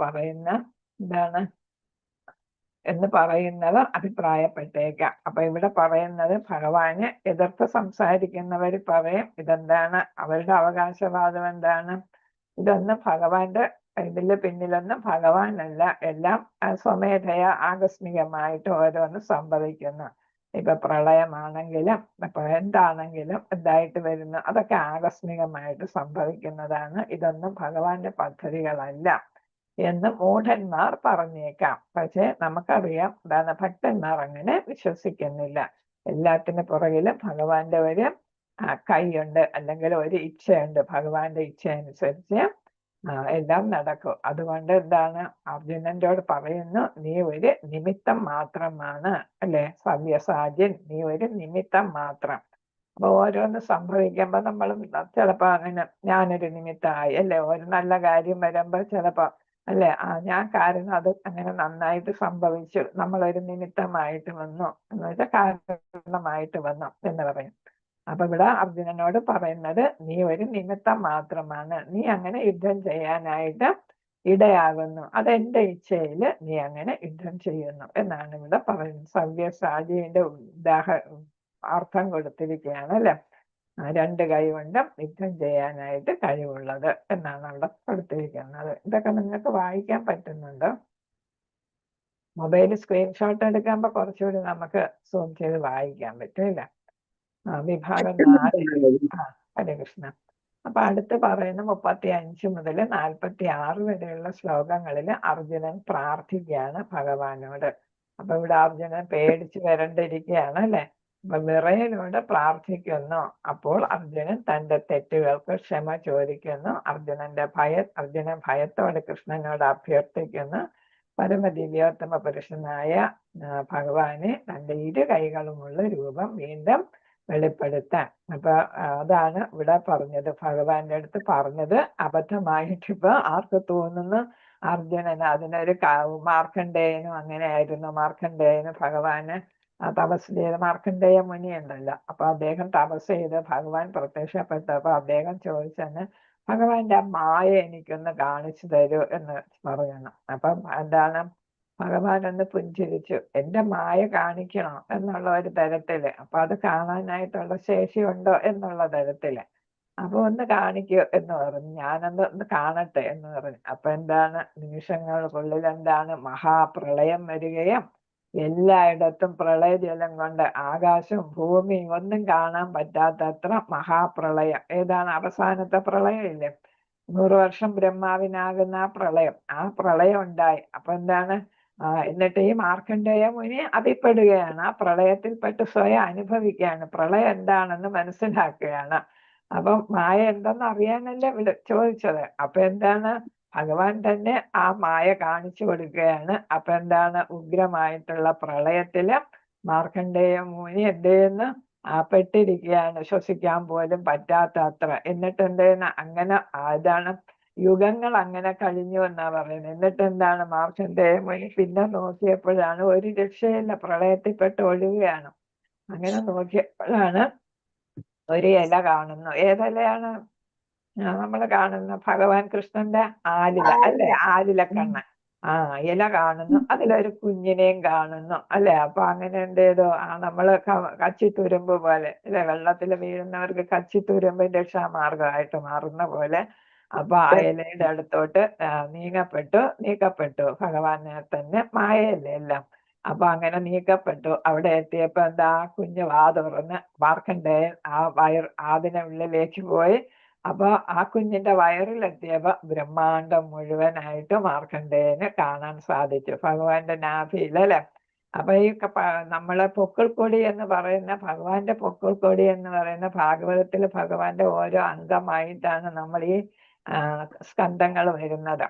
[SPEAKER 1] പറയുന്നവർ അഭിപ്രായപ്പെട്ടേക്കാം. അപ്പൊ ഇവിടെ പറയുന്നത്, ഭഗവാനെ എതിർത്ത് സംസാരിക്കുന്നവർ പറയും ഇതെന്താണ്, അവരുടെ അവകാശവാദം എന്താണ്, ഇതൊന്നും ഭഗവാന്റെ ഇതിന്റെ പിന്നിലൊന്നും ഭഗവാനല്ല, എല്ലാം സ്വമേധയാ ആകസ്മികമായിട്ട് ഓരോന്ന് സംഭവിക്കുന്നു. ഇപ്പൊ പ്രളയമാണെങ്കിലും ഇപ്പൊ എന്താണെങ്കിലും എന്തായിട്ട് വരുന്നു, അതൊക്കെ ആകസ്മികമായിട്ട് സംഭവിക്കുന്നതാണ്. ഇതൊന്നും ഭഗവാന്റെ പദ്ധതികളല്ല എന്ന് മൂഢന്മാർ പറഞ്ഞേക്കാം. പക്ഷെ നമുക്കറിയാം, ഭക്തന്മാർ അങ്ങനെ വിശ്വസിക്കുന്നില്ല. എല്ലാത്തിനു പുറകിലും ഭഗവാന്റെ ഒരു കൈയുണ്ട്, അല്ലെങ്കിൽ ഒരു ഇച്ഛയുണ്ട്. ഭഗവാന്റെ ഇച്ഛ അനുസരിച്ച് എല്ലാം നടക്കും. അതുകൊണ്ട് എന്താണ്, അർജുനനോട് പറയുന്നു, നീ ഒരു നിമിത്തം മാത്രമാണ്, അല്ലെ സവ്യസാചിൻ, നീ ഒരു നിമിത്തം മാത്രം. അപ്പൊ ഓരോന്ന് സംഭവിക്കുമ്പോ നമ്മൾ ചിലപ്പോ അങ്ങനെ ഞാനൊരു നിമിത്തമായി, അല്ലെ ഒരു നല്ല കാര്യം വരുമ്പോ ചിലപ്പോ അല്ലെ ഞാൻ കാരണം അത് അങ്ങനെ നന്നായിട്ട് സംഭവിച്ചു, നമ്മളൊരു നിമിത്തമായിട്ട് വന്നു എന്ന് വെച്ചാൽ കാരണമായിട്ട് വന്നു എന്ന് പറയും. അപ്പൊ ഇവിടെ അർജുനനോട് പറയുന്നത്, നീ ഒരു നിമിത്തം മാത്രമാണ്, നീ അങ്ങനെ യുദ്ധം ചെയ്യാനായിട്ട് ഇടയാകുന്നു, അതെന്റെ ഇച്ഛയില് നീ അങ്ങനെ യുദ്ധം ചെയ്യുന്നു എന്നാണ് ഇവിടെ പറയുന്നത്. സവ്യസാചിന്റെ അർത്ഥം കൊടുത്തിരിക്കുകയാണ്, അല്ലെ രണ്ട് കൈ കൊണ്ടും യുദ്ധം ചെയ്യാനായിട്ട് കഴിവുള്ളത് എന്നാണ് അവിടെ കൊടുത്തിരിക്കുന്നത്. ഇതൊക്കെ നിങ്ങൾക്ക് വായിക്കാൻ പറ്റുന്നുണ്ട്. മൊബൈൽ സ്ക്രീൻഷോട്ട് എടുക്കുമ്പോ കുറച്ചുകൂടി നമുക്ക് സൂം ചെയ്ത് വായിക്കാൻ പറ്റില്ല. വിഭാഗം 4. ഹരേ കൃഷ്ണ. അപ്പൊ അടുത്ത് പറയുന്ന 35 മുതൽ 46 വരെയുള്ള ശ്ലോകങ്ങളിൽ അർജുനൻ പ്രാർത്ഥിക്കുകയാണ് ഭഗവാനോട്. അപ്പൊ ഇവിടെ അർജുനൻ പേടിച്ച് വരണ്ടിരിക്കുകയാണ്, അല്ലെ. അപ്പൊ വിറയലോട് പ്രാർത്ഥിക്കുന്നു. അപ്പോൾ അർജുനൻ തന്റെ തെറ്റുകൾക്ക് ക്ഷമ ചോദിക്കുന്നു. അർജുനൻ ഭയത്തോടെ കൃഷ്ണനോട് അഭ്യർത്ഥിക്കുന്നു. പരമദിവ്യോത്തമ പുരുഷനായ ഭഗവാനെ തന്റെ ഇരു കൈകളുമുള്ള രൂപം വീണ്ടും വെളിപ്പെടുത്താൻ. അപ്പൊ അതാണ് ഇവിടെ പറഞ്ഞത്, ഭഗവാന്റെ അടുത്ത് പറഞ്ഞത് അബദ്ധമായിട്ട് ഇപ്പൊ ആർക്ക് തോന്നുന്നു, അർജുനന്. അതിനൊരു മാർക്കണ്ഡേയനും അങ്ങനെ ആയിരുന്നു. മാർക്കണ്ഡേയന് ഭഗവാന് തപസ് ചെയ്ത്, മാർക്കണ്ഡേയ മുനി ഉണ്ടല്ലോ, അപ്പൊ അദ്ദേഹം തപസ് ചെയ്ത് ഭഗവാൻ പ്രത്യക്ഷപ്പെട്ടപ്പോ അദ്ദേഹം ചോദിച്ചെന്ന്, ഭഗവാന്റെ ആ മായ എനിക്കൊന്ന് കാണിച്ചു തരൂ എന്ന് പറയണം. അപ്പം എന്താണ്, ഭഗവാൻ ഒന്ന് പുഞ്ചിരിച്ചു, എന്റെ മായ കാണിക്കണോ എന്നുള്ള ഒരു തരത്തില്. അപ്പൊ അത് കാണാനായിട്ടുള്ള ശേഷിയുണ്ടോ എന്നുള്ള തരത്തില്. അപ്പൊ ഒന്ന് കാണിക്കൂ എന്ന് പറഞ്ഞു. ഒന്ന് കാണട്ടെ എന്ന് പറഞ്ഞു. അപ്പൊ എന്താണ്, നിമിഷങ്ങൾക്കുള്ളിൽ എന്താണ് മഹാപ്രളയം വരികയും എല്ലായിടത്തും പ്രളയജലം കൊണ്ട് ആകാശവും ഭൂമിയും ഒന്നും കാണാൻ പറ്റാത്തത്ര മഹാപ്രളയം. ഏതാണ് അവസാനത്തെ പ്രളയം ഇല്ലേ, 100 വർഷം ബ്രഹ്മാവിനാകുന്ന ആ പ്രളയം ഉണ്ടായി. അപ്പൊ എന്താണ്, എന്നിട്ട് ഈ മാർക്കണ്ഡേയ മുനി അതിപ്പെടുകയാണ്, ആ പ്രളയത്തിൽപ്പെട്ട് സ്വയം അനുഭവിക്കുകയാണ്, പ്രളയം എന്താണെന്ന് മനസ്സിലാക്കുകയാണ്. അപ്പം മായ എന്തെന്ന് അറിയാനല്ലേ ചോദിച്ചത്. അപ്പൊ എന്താണ്, ഭഗവാൻ തന്നെ ആ മായ കാണിച്ചു കൊടുക്കുകയാണ്. അപ്പൊ എന്താണ്, ഉഗ്രമായിട്ടുള്ള പ്രളയത്തില് മാർക്കണ്ഡേയ മുനി എന്ത് ചെയ്യുന്നു, പെട്ടിരിക്കുകയാണ്, ശ്വസിക്കാൻ പോലും പറ്റാത്ത അത്ര. എന്നിട്ട് എന്ത് ചെയ്യുന്ന, അങ്ങനെ ഇതാണ് യുഗങ്ങൾ അങ്ങനെ കഴിഞ്ഞു എന്നാ പറയുന്നത്. എന്നിട്ട് എന്താണ്, മാർക്കണ്ഡേയ മുനി പിന്നെ നോക്കിയപ്പോഴാണ് ഒരു രക്ഷയില്ല, പ്രളയത്തിൽപ്പെട്ട് ഒഴുകുകയാണ്. അങ്ങനെ നോക്കിയപ്പോഴാണ് ഒരു ഇല കാണുന്നു. ഏതിലയാണ് നമ്മൾ കാണുന്ന, ഭഗവാൻ കൃഷ്ണന്റെ അല്ലെ, ആലിലക്കണ്ണൻ. ഇല കാണുന്നു, അതിലൊരു കുഞ്ഞിനെയും കാണുന്നു, അല്ലെ. അപ്പൊ അങ്ങനെ എന്ത് ചെയ്തു, നമ്മള് കച്ചിത്തുരുമ്പ് പോലെ, അല്ലെ, വെള്ളത്തിൽ വീഴുന്നവർക്ക് കച്ചിത്തുരുമ്പ് രക്ഷാമാർഗമായിട്ട് മാറുന്ന പോലെ. അപ്പൊ ആ ഇലയുടെ അടുത്തോട്ട് നീക്കപ്പെട്ടു ഭഗവാനെ തന്നെ, മായയല്ലേ എല്ലാം. അപ്പൊ അങ്ങനെ നീക്കപ്പെട്ടു. അവിടെ എത്തിയപ്പോ എന്താ, കുഞ്ഞ് വാ തുറന്ന് മാർക്കണ്ഡേയൻ അതിനെ ഉള്ളിലേക്ക് പോയി. അപ്പൊ ആ കുഞ്ഞിന്റെ വയറിലെത്തിയപ്പോ ബ്രഹ്മാണ്ടം മുഴുവനായിട്ട് മാർക്കണ്ഡേയന് കാണാൻ സാധിച്ചു, ഭഗവാന്റെ നാഭിയിൽ, അല്ലെ. അപ്പൊ ഈ നമ്മളെ പൊക്കിൾക്കൊടി എന്ന് പറയുന്ന, ഭഗവാന്റെ പൊക്കിൾക്കൊടി എന്ന് പറയുന്ന ഭാഗവതത്തിൽ ഭഗവാന്റെ ഓരോ അംഗമായിട്ടാണ് നമ്മൾ ഈ സ്കന്ധങ്ങൾ വരുന്നത്,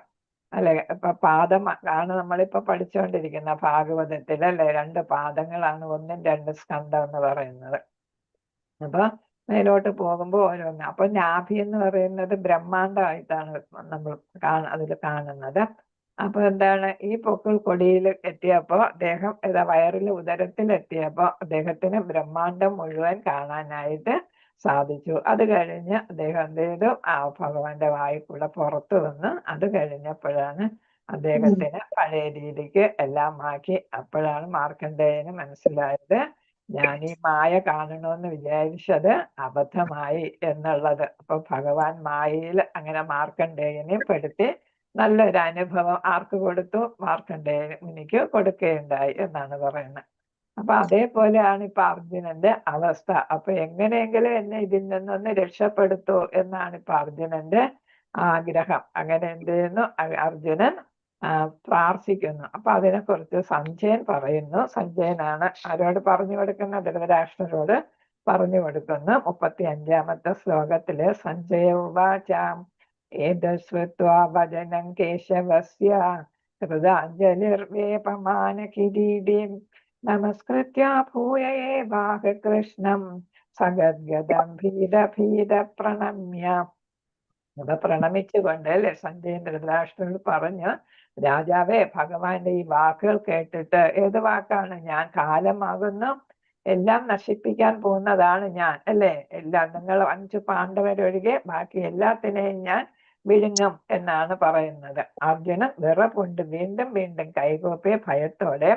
[SPEAKER 1] അല്ലെ. ഇപ്പൊ പാദം ആണ് നമ്മളിപ്പോ പഠിച്ചുകൊണ്ടിരിക്കുന്ന ഭാഗവതത്തിൽ, അല്ലെ. 2 പാദങ്ങളാണ്, 1, 2 സ്കന്ധം എന്ന് പറയുന്നത്. അപ്പൊ മേലോട്ട് പോകുമ്പോൾ ഓരോന്ന്. അപ്പൊ നാഭി എന്ന് പറയുന്നത് ബ്രഹ്മാണ്ടമായിട്ടാണ് നമ്മൾ അതിൽ കാണുന്നത്. അപ്പൊ എന്താണ്, ഈ പൊക്കിൾ കൊടിയിൽ എത്തിയപ്പോ അദ്ദേഹം വയറിൽ ഉദരത്തിൽ എത്തിയപ്പോ അദ്ദേഹത്തിന് ബ്രഹ്മാണ്ടം മുഴുവൻ കാണാനായിട്ട് സാധിച്ചു. അത് കഴിഞ്ഞ് അദ്ദേഹം എന്ത് ചെയ്തു, ഭഗവാന്റെ വായിക്കൂടെ പുറത്തു വന്ന് അത് കഴിഞ്ഞപ്പോഴാണ് അദ്ദേഹത്തിന് പഴയ രീതിക്ക് എല്ലാം ആക്കി. അപ്പോഴാണ് മാർക്കണ്ഡേയന് മനസ്സിലായത്, ഞാൻ ഈ മായ കാണണമെന്ന് വിചാരിച്ചത് അബദ്ധമായി എന്നുള്ളത്. അപ്പൊ ഭഗവാൻ മായയിൽ അങ്ങനെ മാർക്കണ്ഡേയനെ പെടുത്തി നല്ലൊരു അനുഭവം ആർക്ക് കൊടുത്തു? മാർക്കണ്ഡേയന് മുനിക്ക് കൊടുക്കുകയുണ്ടായി എന്നാണ് പറയുന്നത്. അപ്പൊ അതേപോലെയാണ് ഇപ്പൊ അർജുനന്റെ അവസ്ഥ. അപ്പൊ എങ്ങനെയെങ്കിലും എന്നെ ഇതിൽ നിന്നൊന്ന് രക്ഷപ്പെടുത്തൂ എന്നാണ് ഇപ്പൊ അർജുനന്റെ ആഗ്രഹം. അങ്ങനെ എന്ത് ചെയ്യുന്നു, അർജുനൻ പ്രാർത്ഥിക്കുന്നു. അപ്പൊ അതിനെക്കുറിച്ച് സഞ്ജയൻ പറയുന്നു. സഞ്ജയനാണ് ആരോട് പറഞ്ഞു കൊടുക്കുന്നത്? ധൃതരാഷ്ട്രരോട് പറഞ്ഞു കൊടുക്കുന്നു. 35-ാമത്തെ ശ്ലോകത്തില് സഞ്ജയ ഉവാചാം ഏതശ്രുത്വാ വചനം കേശവസ്യ ഹൃദാഞ്ജലിർവേപമാന കിരീടീം നമസ്കൃത്യ ഭൂയ ഏവാഹ കൃഷ്ണം സഗദ്ഗദം ഭീത പ്രണമ്യ. അപ്പൊ പ്രണമിച്ചുകൊണ്ട് അല്ലെ സഞ്ജയൻ ധൃതരാഷ്ട്രനോട് പറഞ്ഞു, രാജാവേ, ഭഗവാന്റെ ഈ വാക്കുകൾ കേട്ടിട്ട്, ഏത് വാക്കാണ്? ഞാൻ കാലമാകുന്നു, എല്ലാം നശിപ്പിക്കാൻ പോകുന്നതാണ് ഞാൻ, അല്ലെ? എല്ലാം നിങ്ങൾ 5 പാണ്ഡവരൊഴികെ ബാക്കി എല്ലാത്തിനെയും ഞാൻ വിഴുങ്ങും എന്നാണ് പറയുന്നത്. അർജുനൻ വിറപുണ്ട് വീണ്ടും വീണ്ടും കൈകൂപ്പി ഭയത്തോടെ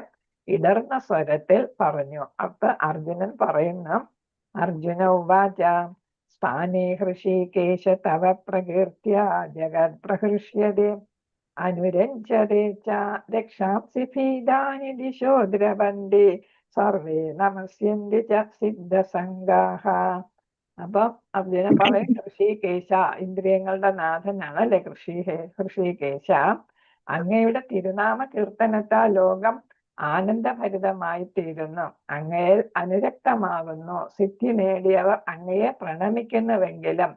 [SPEAKER 1] ഇടർന്ന സ്വരത്തിൽ പറഞ്ഞു. അപ്പൊ അർജുനൻ പറയുന്നു, അർജുന ഉവാച സ്ഥാനേ ഹൃഷീകേശ തവ പ്രകീർത്തിയ ജഗത് പ്രഹൃഷ്യതേ അനുരഞ്ജതേ ച രക്ഷാംസി ഭീതാനി ദിശോ ദ്രവന്തി സർവേ നമസ്യന്തി ച സിദ്ധസംഗാഹ. അപ്പൊ അർജുനൻ പറയും, ഹൃഷീകേശ, ഇന്ദ്രിയങ്ങളുടെ നാഥനാണ് അല്ലെ ഹൃഷീകേശ, അങ്ങയുടെ തിരുനാമ കീർത്തനത്താൽ ലോകം ആനന്ദഭരിതമായി തീരുന്നു. അങ്ങയിൽ അനുരക്തമാകുന്നു. സിദ്ധി നേടിയവർ അങ്ങയെ പ്രണമിക്കുന്നുവെങ്കിലും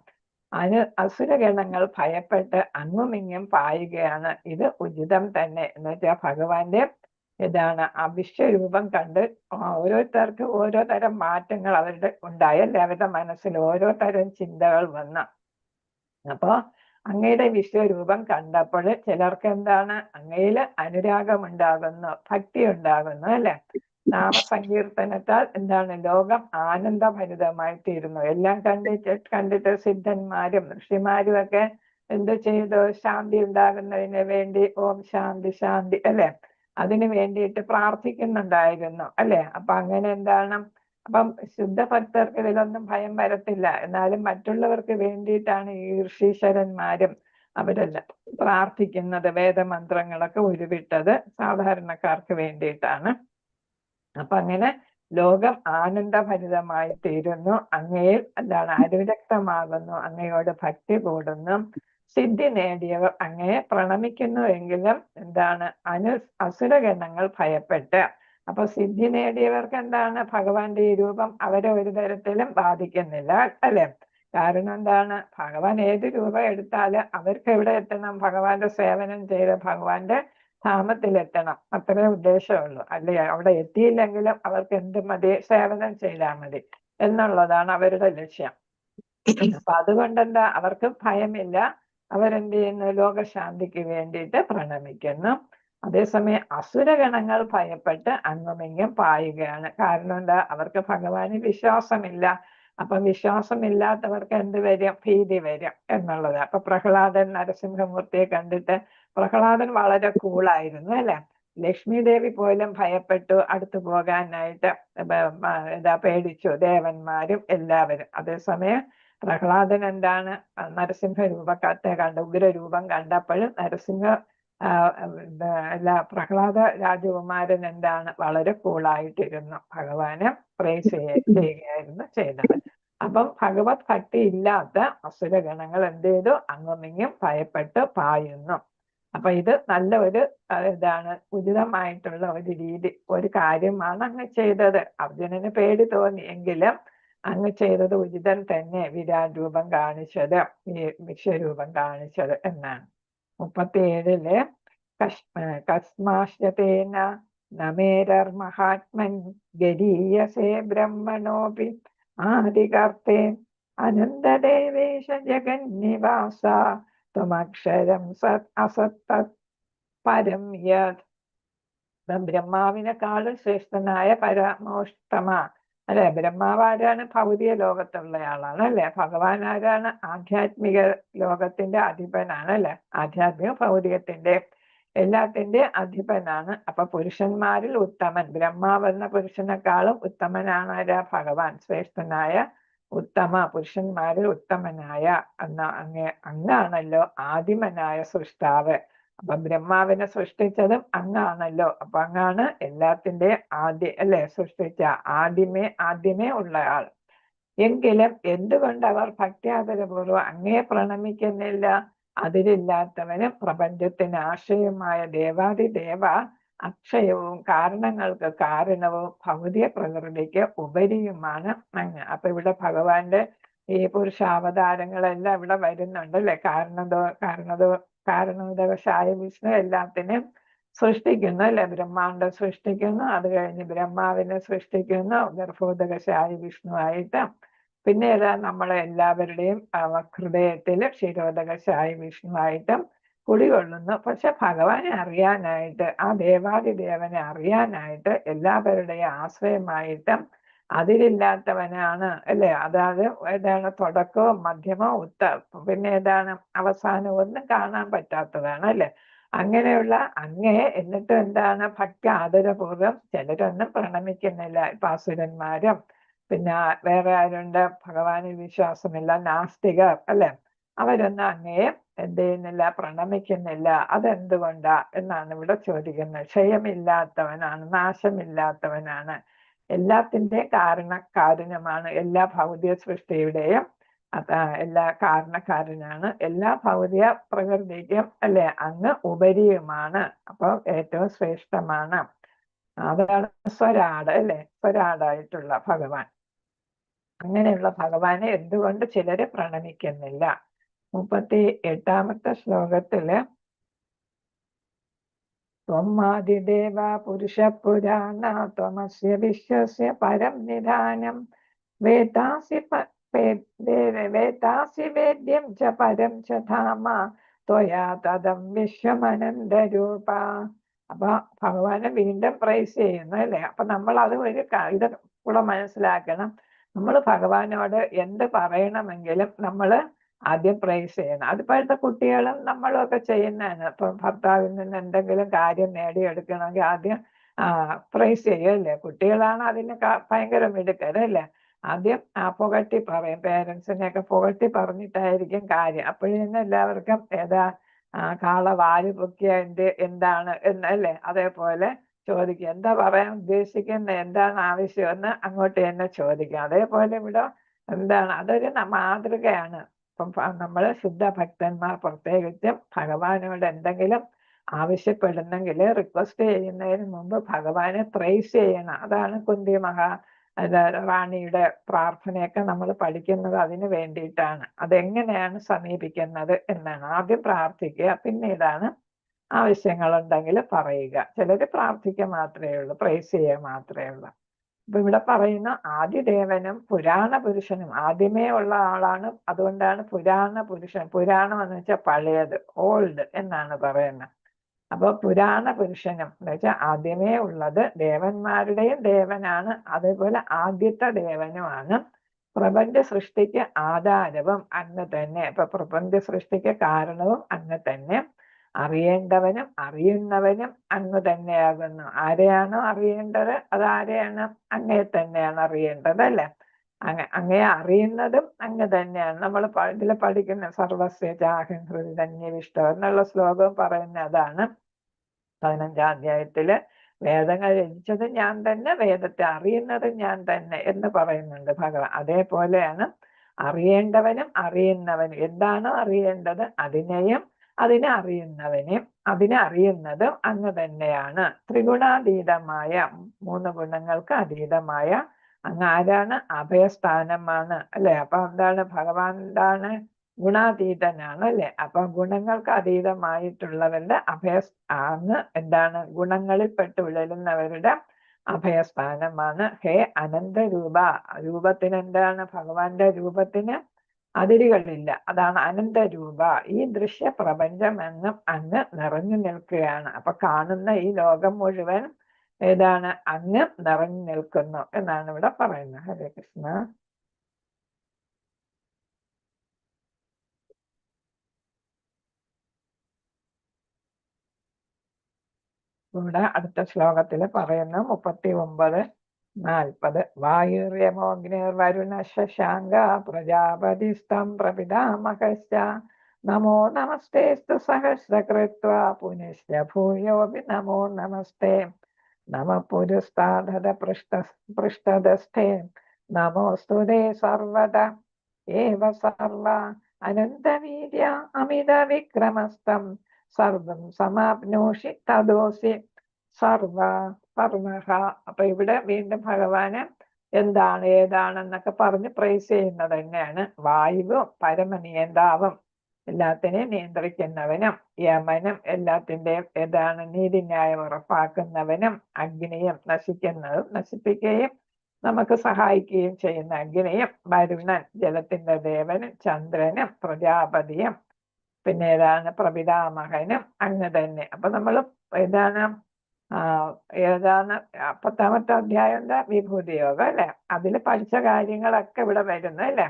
[SPEAKER 1] അസുരഗണങ്ങൾ ഭയപ്പെട്ട് അങ്ങുമിങ്ങും പായുകയാണ്. ഇത് ഉചിതം തന്നെ. എന്ന് വെച്ചാൽ ഭഗവാന്റെ ആ വിശ്വരൂപം കണ്ട് ഓരോരുത്തർക്ക് ഓരോ തരം മാറ്റങ്ങൾ അവരുടെ ഉണ്ടായല്ലേ, അവരുടെ മനസ്സിൽ ഓരോ തരം ചിന്തകൾ വന്ന. അപ്പോ അങ്ങയുടെ വിശ്വരൂപം കണ്ടപ്പോൾ ചിലർക്ക് എന്താണ്, അങ്ങയില് അനുരാഗം ഉണ്ടാകുന്നു, ഭക്തി ഉണ്ടാകുന്നു അല്ലെ. നാമസങ്കീർത്തനത്താൽ എന്താണ്, ലോകം ആനന്ദഭരിതമായി തീരുന്നു. എല്ലാം കണ്ടിട്ട് സിദ്ധന്മാരും ഋഷിമാരും ഒക്കെ എന്ത് ചെയ്തു? ശാന്തി ഉണ്ടാകുന്നതിന് വേണ്ടി ഓം ശാന്തി ശാന്തി അല്ലെ, അതിനു വേണ്ടിയിട്ട് പ്രാർത്ഥിക്കുന്നുണ്ടായിരുന്നു അല്ലെ. അപ്പൊ അങ്ങനെ എന്താണ്, അപ്പം ശുദ്ധഭക്തർക്ക് ഇതിലൊന്നും ഭയം വരത്തില്ല. എന്നാലും മറ്റുള്ളവർക്ക് വേണ്ടിയിട്ടാണ് ഈ ഋഷീശ്വരന്മാരും അവരെല്ലാം പ്രാർത്ഥിക്കുന്നത്. വേദമന്ത്രങ്ങളൊക്കെ ഉരുവിട്ടത് സാധാരണക്കാർക്ക് വേണ്ടിയിട്ടാണ്. അപ്പൊ അങ്ങനെ ലോകം ആനന്ദഭരിതമായി തീരുന്നു. അങ്ങയിൽ അനുരക്തമാകുന്നു, അങ്ങയോട് ഭക്തി കൂടുന്നു. സിദ്ധി നേടിയവർ അങ്ങയെ പ്രണമിക്കുന്നു എങ്കിലും അസുരഗണങ്ങൾ ഭയപ്പെട്ട്. അപ്പൊ സിദ്ധി നേടിയവർക്ക് എന്താണ്, ഭഗവാന്റെ ഈ രൂപം അവരെ ഒരു തരത്തിലും ബാധിക്കുന്നില്ല അല്ലെ. കാരണം എന്താണ്, ഭഗവാൻ ഏത് രൂപം എടുത്താലും അവർക്ക് എവിടെ എത്തണം? ഭഗവാന്റെ സേവനം ചെയ്ത് ഭഗവാന്റെ ധാമത്തിലെത്തണം, അത്രേ ഉദ്ദേശമുള്ളൂ അല്ലേ. അവിടെ എത്തിയില്ലെങ്കിലും അവർക്ക് എന്ത് മതി? സേവനം ചെയ്താൽ മതി എന്നുള്ളതാണ് അവരുടെ ലക്ഷ്യം. അപ്പൊ അതുകൊണ്ടെന്താ, അവർക്ക് ഭയമില്ല. അവരെന്ത് ചെയ്യുന്നു? ലോകശാന്തിക്ക് വേണ്ടിയിട്ട് പ്രണമിക്കുന്നു. അതേസമയം അസുരഗണങ്ങൾ ഭയപ്പെട്ട് അങ്ങുമിങ്ങും പായുകയാണ്. കാരണം എന്താ? അവർക്ക് ഭഗവാന് വിശ്വാസമില്ല. അപ്പൊ വിശ്വാസമില്ലാത്തവർക്ക് എന്ത് വരും? ഭീതി വരും എന്നുള്ളത്. അപ്പൊ പ്രഹ്ലാദൻ നരസിംഹമൂർത്തിയെ കണ്ടിട്ട്, പ്രഹ്ലാദൻ വളരെ കൂളായിരുന്നു അല്ലെ. ലക്ഷ്മി ദേവി പോലും ഭയപ്പെട്ടു അടുത്തു പോകാനായിട്ട്, പേടിച്ചു, ദേവന്മാരും എല്ലാവരും. അതേസമയം പ്രഹ്ലാദൻ എന്താണ്, നരസിംഹ രൂപത്തെ ഉഗ്രരൂപം കണ്ടപ്പോഴും പ്രഹ്ലാദ രാജകുമാരൻ എന്താണ്, വളരെ കൂളായിട്ടിരുന്നു, ഭഗവാനെ പ്രേസ് ചെയ്യുകയായിരുന്നു ചെയ്തത്. അപ്പം ഭഗവത് ഭക്തി ഇല്ലാത്ത അസുരഗണങ്ങൾ എന്ത് ചെയ്തു? അങ്ങുമിങ്ങും ഭയപ്പെട്ട് പായുന്നു. അപ്പൊ ഇത് നല്ല ഒരു ഉചിതമായിട്ടുള്ള ഒരു രീതി, ഒരു കാര്യമാണ് അങ്ങ് ചെയ്തത്. അർജുനന് പേടി തോന്നി എങ്കിലും അങ്ങ് ചെയ്തത് ഉചിതം തന്നെ, വിരാട് രൂപം കാണിച്ചത്, ഈ വിശ്വരൂപം കാണിച്ചത് എന്നാണ്. 37-ല് കസ്മാശ്ചതേന നമേരർ മഹാത്മൻ ഗരീയസേ ബ്രഹ്മണോപി ആദികർത്തേ അനന്തദേവേശ ജഗന്നിവാസ ത്വമക്ഷരം സത് അസത്തത് പരം യത്. ബ്രഹ്മാവിനെക്കാളും ശ്രേഷ്ഠനായ പരമോഷ്ടമ അല്ലെ. ബ്രഹ്മാവ് ആരാണ്? ഭൗതിക ലോകത്തുള്ള ആളാണ് അല്ലെ. ഭഗവാൻ ആരാണ്? ആധ്യാത്മിക ലോകത്തിന്റെ അധിപനാണ് അല്ലെ. ആധ്യാത്മിക ഭൗതികത്തിന്റെ എല്ലാത്തിന്റെ അധിപനാണ്. അപ്പൊ പുരുഷന്മാരിൽ ഉത്തമൻ, ബ്രഹ്മാവ് എന്ന പുരുഷനേക്കാളും ഉത്തമനാണ് ആരാ? ഭഗവാൻ. ശ്രേഷ്ഠനായ ഉത്തമ, പുരുഷന്മാരിൽ ഉത്തമനായ അങ്ങാണല്ലോ ആദിമനായ സൃഷ്ടാവ്. അപ്പൊ ബ്രഹ്മാവിനെ സൃഷ്ടിച്ചതും അങ്ങാണല്ലോ. അപ്പൊ അങ്ങാണ് എല്ലാത്തിന്റെ അല്ലെ സൃഷ്ടിച്ച ആദ്യമേ ഉള്ള ആൾ. എങ്കിലും എന്തുകൊണ്ട് അവർ ഭക്ത്യാദരപൂർവ്വം അങ്ങയെ പ്രണമിക്കുന്നില്ല? അതിരില്ലാത്തവനും പ്രപഞ്ചത്തിന് ആശ്രയമായ ദേവാദിദേവ, അക്ഷയവും കാരണങ്ങൾക്ക് കാരണവും ഭൗതിക പ്രകൃതിക്ക് ഉപരിയുമാണ് അങ്ങ്. അപ്പൊ ഇവിടെ ഭഗവാന്റെ ഈ പുരുഷാവതാരങ്ങളെല്ലാം ഇവിടെ വരുന്നുണ്ട് അല്ലെ. കാരണോദകശായ വിഷ്ണു എല്ലാത്തിനും സൃഷ്ടിക്കുന്നു അല്ലെ. ബ്രഹ്മാണ്ടം സൃഷ്ടിക്കുന്നു, അത് കഴിഞ്ഞ് ബ്രഹ്മാവിനെ സൃഷ്ടിക്കുന്നു ഗർഭോദകശായ വിഷ്ണു ആയിട്ട്. പിന്നെ ഏതാ? നമ്മളെ എല്ലാവരുടെയും ഹൃദയത്തിൽ ക്ഷീരോദകശായ വിഷ്ണു ആയിട്ടും കുടികൊള്ളുന്നു. പക്ഷെ ഭഗവാനെ അറിയാനായിട്ട്, ആ ദേവാദിദേവനെ അറിയാനായിട്ട് എല്ലാവരുടെയും ആശ്രയമായിട്ടും അതിരില്ലാത്തവനാണ് അല്ലെ. അതായത് ഏതാണ്? തുടക്കവും മധ്യമവും പിന്നെ ഏതാണ്? അവസാനവും ഒന്നും കാണാൻ പറ്റാത്തതാണ് അല്ലെ. അങ്ങനെയുള്ള അങ്ങയെ എന്നിട്ട് എന്താണ്? ഭക്തി ആദരപൂർവ്വം ചിലരൊന്നും പ്രണമിക്കുന്നില്ല. ഇപ്പൊ അസുരന്മാരും പിന്നെ വേറെ ആരുണ്ട്? ഭഗവാനിൽ വിശ്വാസമില്ല നാസ്തികർ അല്ലെ. അവരൊന്നും അങ്ങയെ എന്ത് ചെയ്യുന്നില്ല? പ്രണമിക്കുന്നില്ല. അതെന്തുകൊണ്ടാ എന്നാണ് ഇവിടെ ചോദിക്കുന്നത്. ക്ഷയമില്ലാത്തവനാണ്, നാശമില്ലാത്തവനാണ്, എല്ലാത്തിൻ്റെ കാരണമാണ്, എല്ലാ ഭൗതിക സൃഷ്ടിയുടെയും എല്ലാ കാരണക്കാരനാണ്, എല്ലാ ഭൗതിക പ്രകൃതിക്കും അല്ലെ അങ്ങ് ഉപരിയുമാണ്. അപ്പൊ ഏറ്റവും ശ്രേഷ്ഠമാണ്. അതാണ് സ്വരാട് അല്ലെ, സ്വരാടായിട്ടുള്ള ഭഗവാൻ. അങ്ങനെയുള്ള ഭഗവാനെ എന്തുകൊണ്ട് ചിലര് പ്രണമിക്കുന്നില്ല? 38ാമത്തെ ശ്ലോകത്തില് ത്വമാദിദേവ പുരുഷ പുരാണ ത്വമസ്യ വിശ്വസ്യ പരം നിധാനം വേദാസി വേദ്യം ച പരം ച ധാമ ത്വയാ തദം വിശ്വമനന്തരൂപ. അപ്പൊ ഭഗവാനെ വീണ്ടും പ്രൈസ് ചെയ്യുന്നു അല്ലെ. അപ്പൊ നമ്മൾ അത് ഇത് കൂടെ മനസ്സിലാക്കണം. നമ്മൾ ഭഗവാനോട് എന്ത് പറയണമെങ്കിലും നമ്മൾ ആദ്യം പ്രൈസ് ചെയ്യണം. അതിപ്പോഴത്തെ കുട്ടികളും നമ്മളും ഒക്കെ ചെയ്യുന്നതാണ്. ഇപ്പം ഭർത്താവിൽ നിന്ന് എന്തെങ്കിലും കാര്യം നേടിയെടുക്കണമെങ്കിൽ ആദ്യം പ്രൈസ് ചെയ്യും അല്ലേ. കുട്ടികളാണ് അതിന് ഭയങ്കര മിടുക്കരല്ലേ. ആദ്യം പുകഴ്ത്തി പറയും. പേരൻസിനെയൊക്കെ പുകഴ്ത്തി പറഞ്ഞിട്ടായിരിക്കും കാര്യം. അപ്പോഴേക്കും എല്ലാവർക്കും ഏതാ കാള വാല് പൊക്കിയ എന്താണ് എന്നല്ലേ, അതേപോലെ ചോദിക്കുക. എന്താ പറയാൻ ഉദ്ദേശിക്കുന്നത്, എന്താണ് ആവശ്യമെന്ന് അങ്ങോട്ട് തന്നെ ചോദിക്കുക. അതേപോലെ ഇവിടെ എന്താണ്, അതൊരു മാതൃകയാണ്. ഇപ്പം നമ്മൾ ശുദ്ധ ഭക്തന്മാർ പ്രത്യേകിച്ചും ഭഗവാനോട് എന്തെങ്കിലും ആവശ്യപ്പെടുന്നെങ്കിൽ റിക്വസ്റ്റ് ചെയ്യുന്നതിന് മുമ്പ് ഭഗവാനെ പ്രൈസ് ചെയ്യണം. അതാണ് കുന്തി റാണിയുടെ പ്രാർത്ഥനയൊക്കെ നമ്മൾ പഠിക്കുന്നത് അതിന് വേണ്ടിയിട്ടാണ്. അതെങ്ങനെയാണ് സമീപിക്കുന്നത് എന്നാണ്. ആദ്യം പ്രാർത്ഥിക്കുക, പിന്നീടാണ് ആവശ്യങ്ങളുണ്ടെങ്കിൽ പറയുക. ചിലർ പ്രാർത്ഥിക്കുക മാത്രമേ ഉള്ളൂ, പ്രൈസ് ചെയ്യുക മാത്രമേ ഉള്ളൂ. അപ്പൊ ഇവിടെ പറയുന്ന ആദിദേവനും പുരാണ പുരുഷനും ആദ്യമേ ഉള്ള ആളാണ്. അതുകൊണ്ടാണ് പുരാണ പുരുഷൻ. പുരാണം എന്ന് വെച്ചാൽ പഴയത്, ഓൾഡ് എന്നാണ് പറയുന്നത്. അപ്പൊ പുരാണ പുരുഷനും എന്ന് വെച്ചാൽ ആദ്യമേ ഉള്ളത്, ദേവന്മാരുടെയും ദേവനാണ്, അതേപോലെ ആദ്യത്തെ ദേവനുമാണ്. പ്രപഞ്ച സൃഷ്ടിക്ക് ആധാരവും അങ്ങ് തന്നെ. ഇപ്പൊ പ്രപഞ്ച സൃഷ്ടിക്ക് കാരണവും അങ്ങ് തന്നെ. അറിയേണ്ടവനും അറിയുന്നവനും അങ്ങ് തന്നെയാകുന്നു. ആരെയാണോ അറിയേണ്ടത് അതാരെയാണ്? അങ്ങയെ തന്നെയാണ് അറിയേണ്ടത് അല്ലെ. അങ്ങയെ അറിയുന്നതും അങ്ങ് തന്നെയാണ്. നമ്മൾ ഇതിൽ പഠിക്കുന്ന സർവസ്യ ചാഹം ഹൃദന്യവിഷ്ടം എന്നുള്ള ശ്ലോകം പറയുന്ന അതാണ്. 15ാം അധ്യായത്തില് വേദങ്ങൾ രചിച്ചത് ഞാൻ തന്നെ, വേദത്തെ അറിയുന്നത് ഞാൻ തന്നെ എന്ന് പറയുന്നുണ്ട് ഭഗവാൻ. അതേപോലെയാണ് അറിയേണ്ടവനും അറിയുന്നവനും. എന്താണോ അറിയേണ്ടത് അതിനെയും അതിനെ അറിയുന്നവനെയും അതിനെ അറിയുന്നതും അങ്ങ് തന്നെയാണ്. ത്രിഗുണാതീതമായ 3 ഗുണങ്ങൾക്ക് അതീതമായ അങ്ങ് ആരാണ്? അഭയസ്ഥാനമാണ് അല്ലെ. അപ്പൊ എന്താണ്? ഭഗവാൻ എന്താണ്? ഗുണാതീതനാണ് അല്ലെ. അപ്പൊ ഗുണങ്ങൾക്ക് അതീതമായിട്ടുള്ളവരുടെ അങ്ങ് എന്താണ്? ഗുണങ്ങളിൽ പെട്ട് വിളരുന്നവരുടെ അഭയസ്ഥാനമാണ്. ഹേ അനന്തരൂപ, രൂപത്തിന് എന്താണ്? ഭഗവാന്റെ രൂപത്തിന് അതിരുകളില്ല, അതാണ് അനന്തരൂപ. ഈ ദൃശ്യ പ്രപഞ്ചം എന്നും അങ്ങ് നിറഞ്ഞു നിൽക്കുകയാണ്. അപ്പൊ കാണുന്ന ഈ ലോകം മുഴുവൻ ഏതാണ്? അങ്ങ് നിറഞ്ഞു നിൽക്കുന്നു എന്നാണ് ഇവിടെ പറയുന്നത്. ഹരേ കൃഷ്ണ. ഇവിടെ അടുത്ത ശ്ലോകത്തിൽ പറയുന്നു 39-40. വായുര്യമോഗ്നിർവരുണ ശശാങ്ക പ്രജാപതിസ്തം പ്രപിതാമഹശ്ച നമോ നമസ്തേസ്തു സഹസ്രകൃത്വ പുനശ്ച ഭൂയോപി നമോ നമസ്തേ നമ പുരസ്താദ പൃഷ്ഠസ്ഥേ നമോസ്തുതേ സർവദ ഏവ സർവ അനന്തവീര്യ അമിത വിക്രമസ്തം സർവം സമാപ്നോഷി തദോസി സർവ സർവഹ. അപ്പൊ ഇവിടെ വീണ്ടും ഭഗവാന് എന്താണ് ഏതാണെന്നൊക്കെ പറഞ്ഞ് പ്രൈസ് ചെയ്യുന്നത് തന്നെയാണ്. വായുവും പരമനിയന്താവും, എല്ലാത്തിനെയും നിയന്ത്രിക്കുന്നവനും, യമനും എല്ലാത്തിൻ്റെയും ഏതാണ് നീതിന്യായം ഉറപ്പാക്കുന്നവനും, അഗ്നിയും നശിപ്പിക്കുകയും നമുക്ക് സഹായിക്കുകയും ചെയ്യുന്ന അഗ്നിയും, വരുണൻ ജലത്തിന്റെ ദേവനും, ചന്ദ്രനും, പ്രജാപതിയും, പിന്നെ ഏതാണ് പ്രപിതാമഹനും അങ്ങ് തന്നെ. അപ്പൊ നമ്മൾ ഏതാണ് ഏതാണ് 10ാമത്തെ അധ്യായം വിഭൂതി യോഗം അല്ലെ, അതിൽ പഠിച്ച കാര്യങ്ങളൊക്കെ ഇവിടെ വരുന്നു അല്ലെ.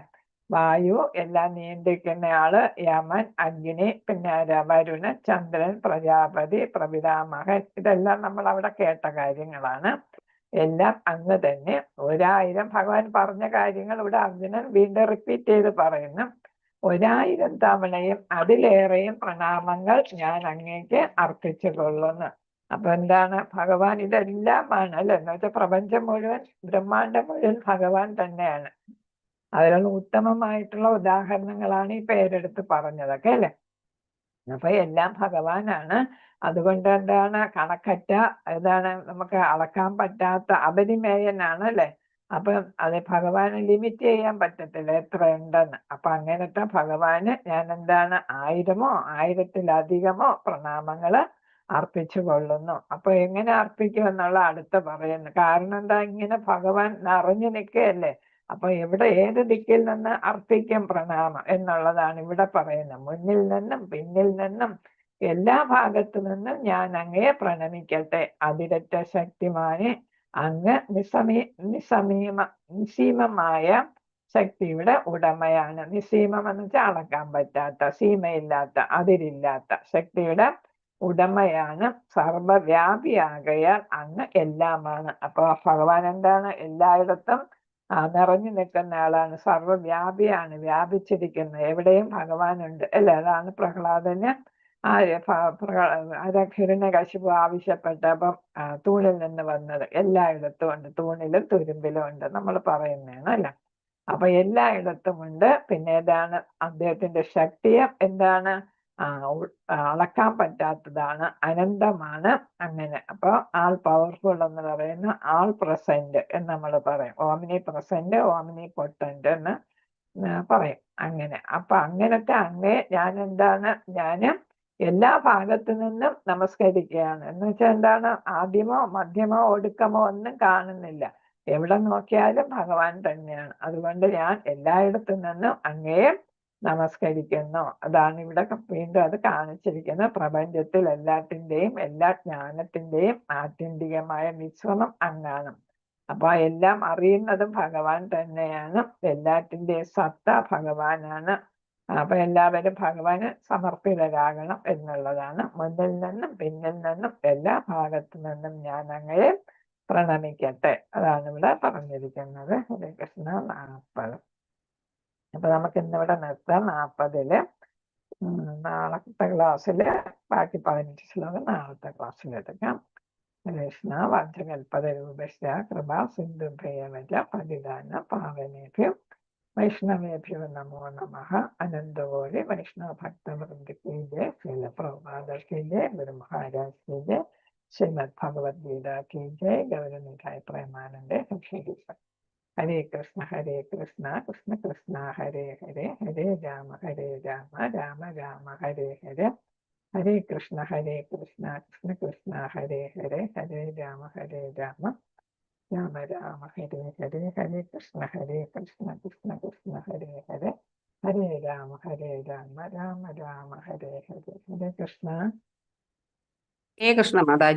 [SPEAKER 1] വായു എല്ലാം നിയന്ത്രിക്കുന്ന ആള് യമൻ, അഗ്നി, പിന്നെ വരുണൻ, ചന്ദ്രൻ, പ്രജാപതി, പ്രപിതാമഹൻ, ഇതെല്ലാം നമ്മൾ അവിടെ കേട്ട കാര്യങ്ങളാണ്. എല്ലാം അങ്ങ് തന്നെ. 1000 ഭഗവാൻ പറഞ്ഞ കാര്യങ്ങൾ ഇവിടെ അർജുനൻ വീണ്ടും റിപ്പീറ്റ് ചെയ്ത് പറയുന്നു. 1000 തവണയും അതിലേറെയും പ്രണാമങ്ങൾ ഞാൻ അങ്ങേക്ക് അർപ്പിച്ചു കൊള്ളുന്നു. അപ്പൊ എന്താണ്? ഭഗവാൻ ഇതെല്ലാമാണ് അല്ലെ, എന്ന് വെച്ചാൽ പ്രപഞ്ചം മുഴുവൻ, ബ്രഹ്മാണ്ടം മുഴുവൻ ഭഗവാൻ തന്നെയാണ്. അതിലുള്ള ഉത്തമമായിട്ടുള്ള ഉദാഹരണങ്ങളാണ് ഈ പേരെടുത്ത് പറഞ്ഞതൊക്കെ അല്ലെ. അപ്പൊ എല്ലാം ഭഗവാനാണ്. അതുകൊണ്ട് എന്താണ്? കണക്കറ്റ ഏതാണ്, നമുക്ക് അളക്കാൻ പറ്റാത്ത അപരിമേയനാണ് അല്ലെ. അപ്പൊ അത് ഭഗവാന് ലിമിറ്റ് ചെയ്യാൻ പറ്റത്തില്ല എത്ര ഉണ്ടെന്ന്. അപ്പൊ അങ്ങനത്തെ ഭഗവാന് ഞാൻ എന്താണ് 1000മോ 1000-ത്തിലധികമോ പ്രണാമങ്ങള് അർപ്പിച്ചു കൊള്ളുന്നു. അപ്പൊ എങ്ങനെ അർപ്പിക്കും എന്നുള്ള അടുത്ത പറയുന്നു. കാരണം എന്താ? ഇങ്ങനെ ഭഗവാൻ നിറഞ്ഞു നിൽക്കുകയല്ലേ. അപ്പൊ എവിടെ ഏത് ദിക്കിൽ നിന്ന് അർപ്പിക്കും പ്രണാമം എന്നുള്ളതാണ് ഇവിടെ പറയുന്നത്. മുന്നിൽ നിന്നും പിന്നിൽ നിന്നും എല്ലാ ഭാഗത്തു നിന്നും ഞാൻ അങ്ങയെ പ്രണമിക്കട്ടെ. അതിരറ്റ ശക്തിമാനെ, അങ്ങ് നിസീമമായ ശക്തിയുടെ ഉടമയാണ്. നിസീമം എന്ന് വെച്ചാൽ അളക്കാൻ പറ്റാത്ത, സീമയില്ലാത്ത, അതിരില്ലാത്ത ശക്തിയുടെ ഉടമയാണ്. സർവവ്യാപിയാകയാൽ അങ്ങ് എല്ലാമാണ്. അപ്പൊ ഭഗവാൻ എന്താണ്? എല്ലായിടത്തും നിറഞ്ഞു നിൽക്കുന്ന ആളാണ്, സർവവ്യാപിയാണ്, വ്യാപിച്ചിരിക്കുന്നത്. എവിടെയും ഭഗവാനുണ്ട് അല്ലെ. അതാണ് പ്രഹ്ലാദന് ഹിരണ്യകശിപു ആവശ്യപ്പെട്ടപ്പം തൂണിൽ നിന്ന് വന്നത്. എല്ലായിടത്തും ഉണ്ട്, തൂണിലും തുരുമ്പിലും ഉണ്ട് നമ്മൾ പറയുന്നതാണ് അല്ലെ. അപ്പൊ എല്ലായിടത്തും ഉണ്ട്. പിന്നെ ഏതാണ്? അദ്ദേഹത്തിന്റെ ശക്തിയും എന്താണ്? അളക്കാൻ പറ്റാത്തതാണ്, അനന്തമാണ്. അങ്ങനെ അപ്പൊ ആൾ പവർഫുൾ എന്ന് പറയുന്ന ആൾ പ്രസന്റ് എന്ന് നമ്മൾ പറയും. ഓമിനി പ്രസന്റ്, ഓമിനി പൊട്ടന്റ് എന്ന് പറയും. അങ്ങനെ അപ്പൊ അങ്ങനത്തെ അങ്ങേ ഞാൻ എന്താണ്? ഞാന് എല്ലാ ഭാഗത്തു നിന്നും നമസ്കരിക്കുകയാണ്. എന്ന് വെച്ചാൽ എന്താണ്? ആദ്യമോ മധ്യമോ ഒടുക്കമോ ഒന്നും കാണുന്നില്ല. എവിടെ നോക്കിയാലും ഭഗവാൻ തന്നെയാണ്. അതുകൊണ്ട് ഞാൻ എല്ലായിടത്തു നിന്നും അങ്ങയെ നമസ്കരിക്കുന്നു. അതാണ് ഇവിടെ വീണ്ടും അത് കാണിച്ചിരിക്കുന്നത്. പ്രപഞ്ചത്തിൽ എല്ലാത്തിൻ്റെയും എല്ലാ ജ്ഞാനത്തിൻ്റെയും ആത്യന്തികമായ വിശ്രമം അങ്ങാണ്. അപ്പൊ എല്ലാം അറിയുന്നതും ഭഗവാൻ തന്നെയാണ്. എല്ലാത്തിൻ്റെയും സത്ത ഭഗവാനാണ്. അപ്പൊ എല്ലാവരും ഭഗവാന് സമർപ്പിതരാകണം എന്നുള്ളതാണ്. മുന്നിൽ നിന്നും പിന്നിൽ നിന്നും എല്ലാ ഭാഗത്തു നിന്നും ഞാൻ അങ്ങയെ പ്രണമിക്കട്ടെ. അതാണ് ഇവിടെ പറഞ്ഞിരിക്കുന്നത്. ഹരേ കൃഷ്ണ. 40. അപ്പൊ നമുക്ക് ഇന്നിവിടെ നിർത്താം. 40-ല്. നാളത്തെ ക്ലാസ്സില് ബാക്കി 15 ശ്ലോകം നാളത്തെ ക്ലാസ്സിൽ എടുക്കാം. കൃഷ്ണ വാചകൽപതരൂപശ്ച കൃപാ സിന്ധുഭ്യവച പതിദാന പാവനേഭ്യോ വൈഷ്ണവേഭ്യോ നമോ നമഃ. അനന്തകോടി വൈഷ്ണവ ഭക്തവൃന്ദ കി ജയ. ശ്രീല പ്രഭുപാദ കി ജയ. ഗുരു മഹാരാജ് കി ജയ. ശ്രീമദ് ഭഗവത്ഗീത കി ജയ. ഗൗരനിതായ പ്രേമാനന്ദ ഹരേ കൃഷ്ണ ഹരേ കൃഷ്ണ കൃഷ്ണ കൃഷ്ണ ഹരേ ഹരേ ഹരേ രാമ രാമ രാമ ഹരേ ഹരേ. ഹരേ കൃഷ്ണ കൃഷ്ണ കൃഷ്ണ ഹരേ ഹരേ ഹരേ രാമ രാമ രാമ ഹരേ ഹരേ ഹരേ കൃഷ്ണ കൃഷ്ണ കൃഷ്ണ ഹരേ ഹരേ ഹരേ രാമ രാമ രാമ ഹരേ ഹരേ ഹരേ കൃഷ്ണ.
[SPEAKER 2] ഹരേ കൃഷ്ണ മാതാജി.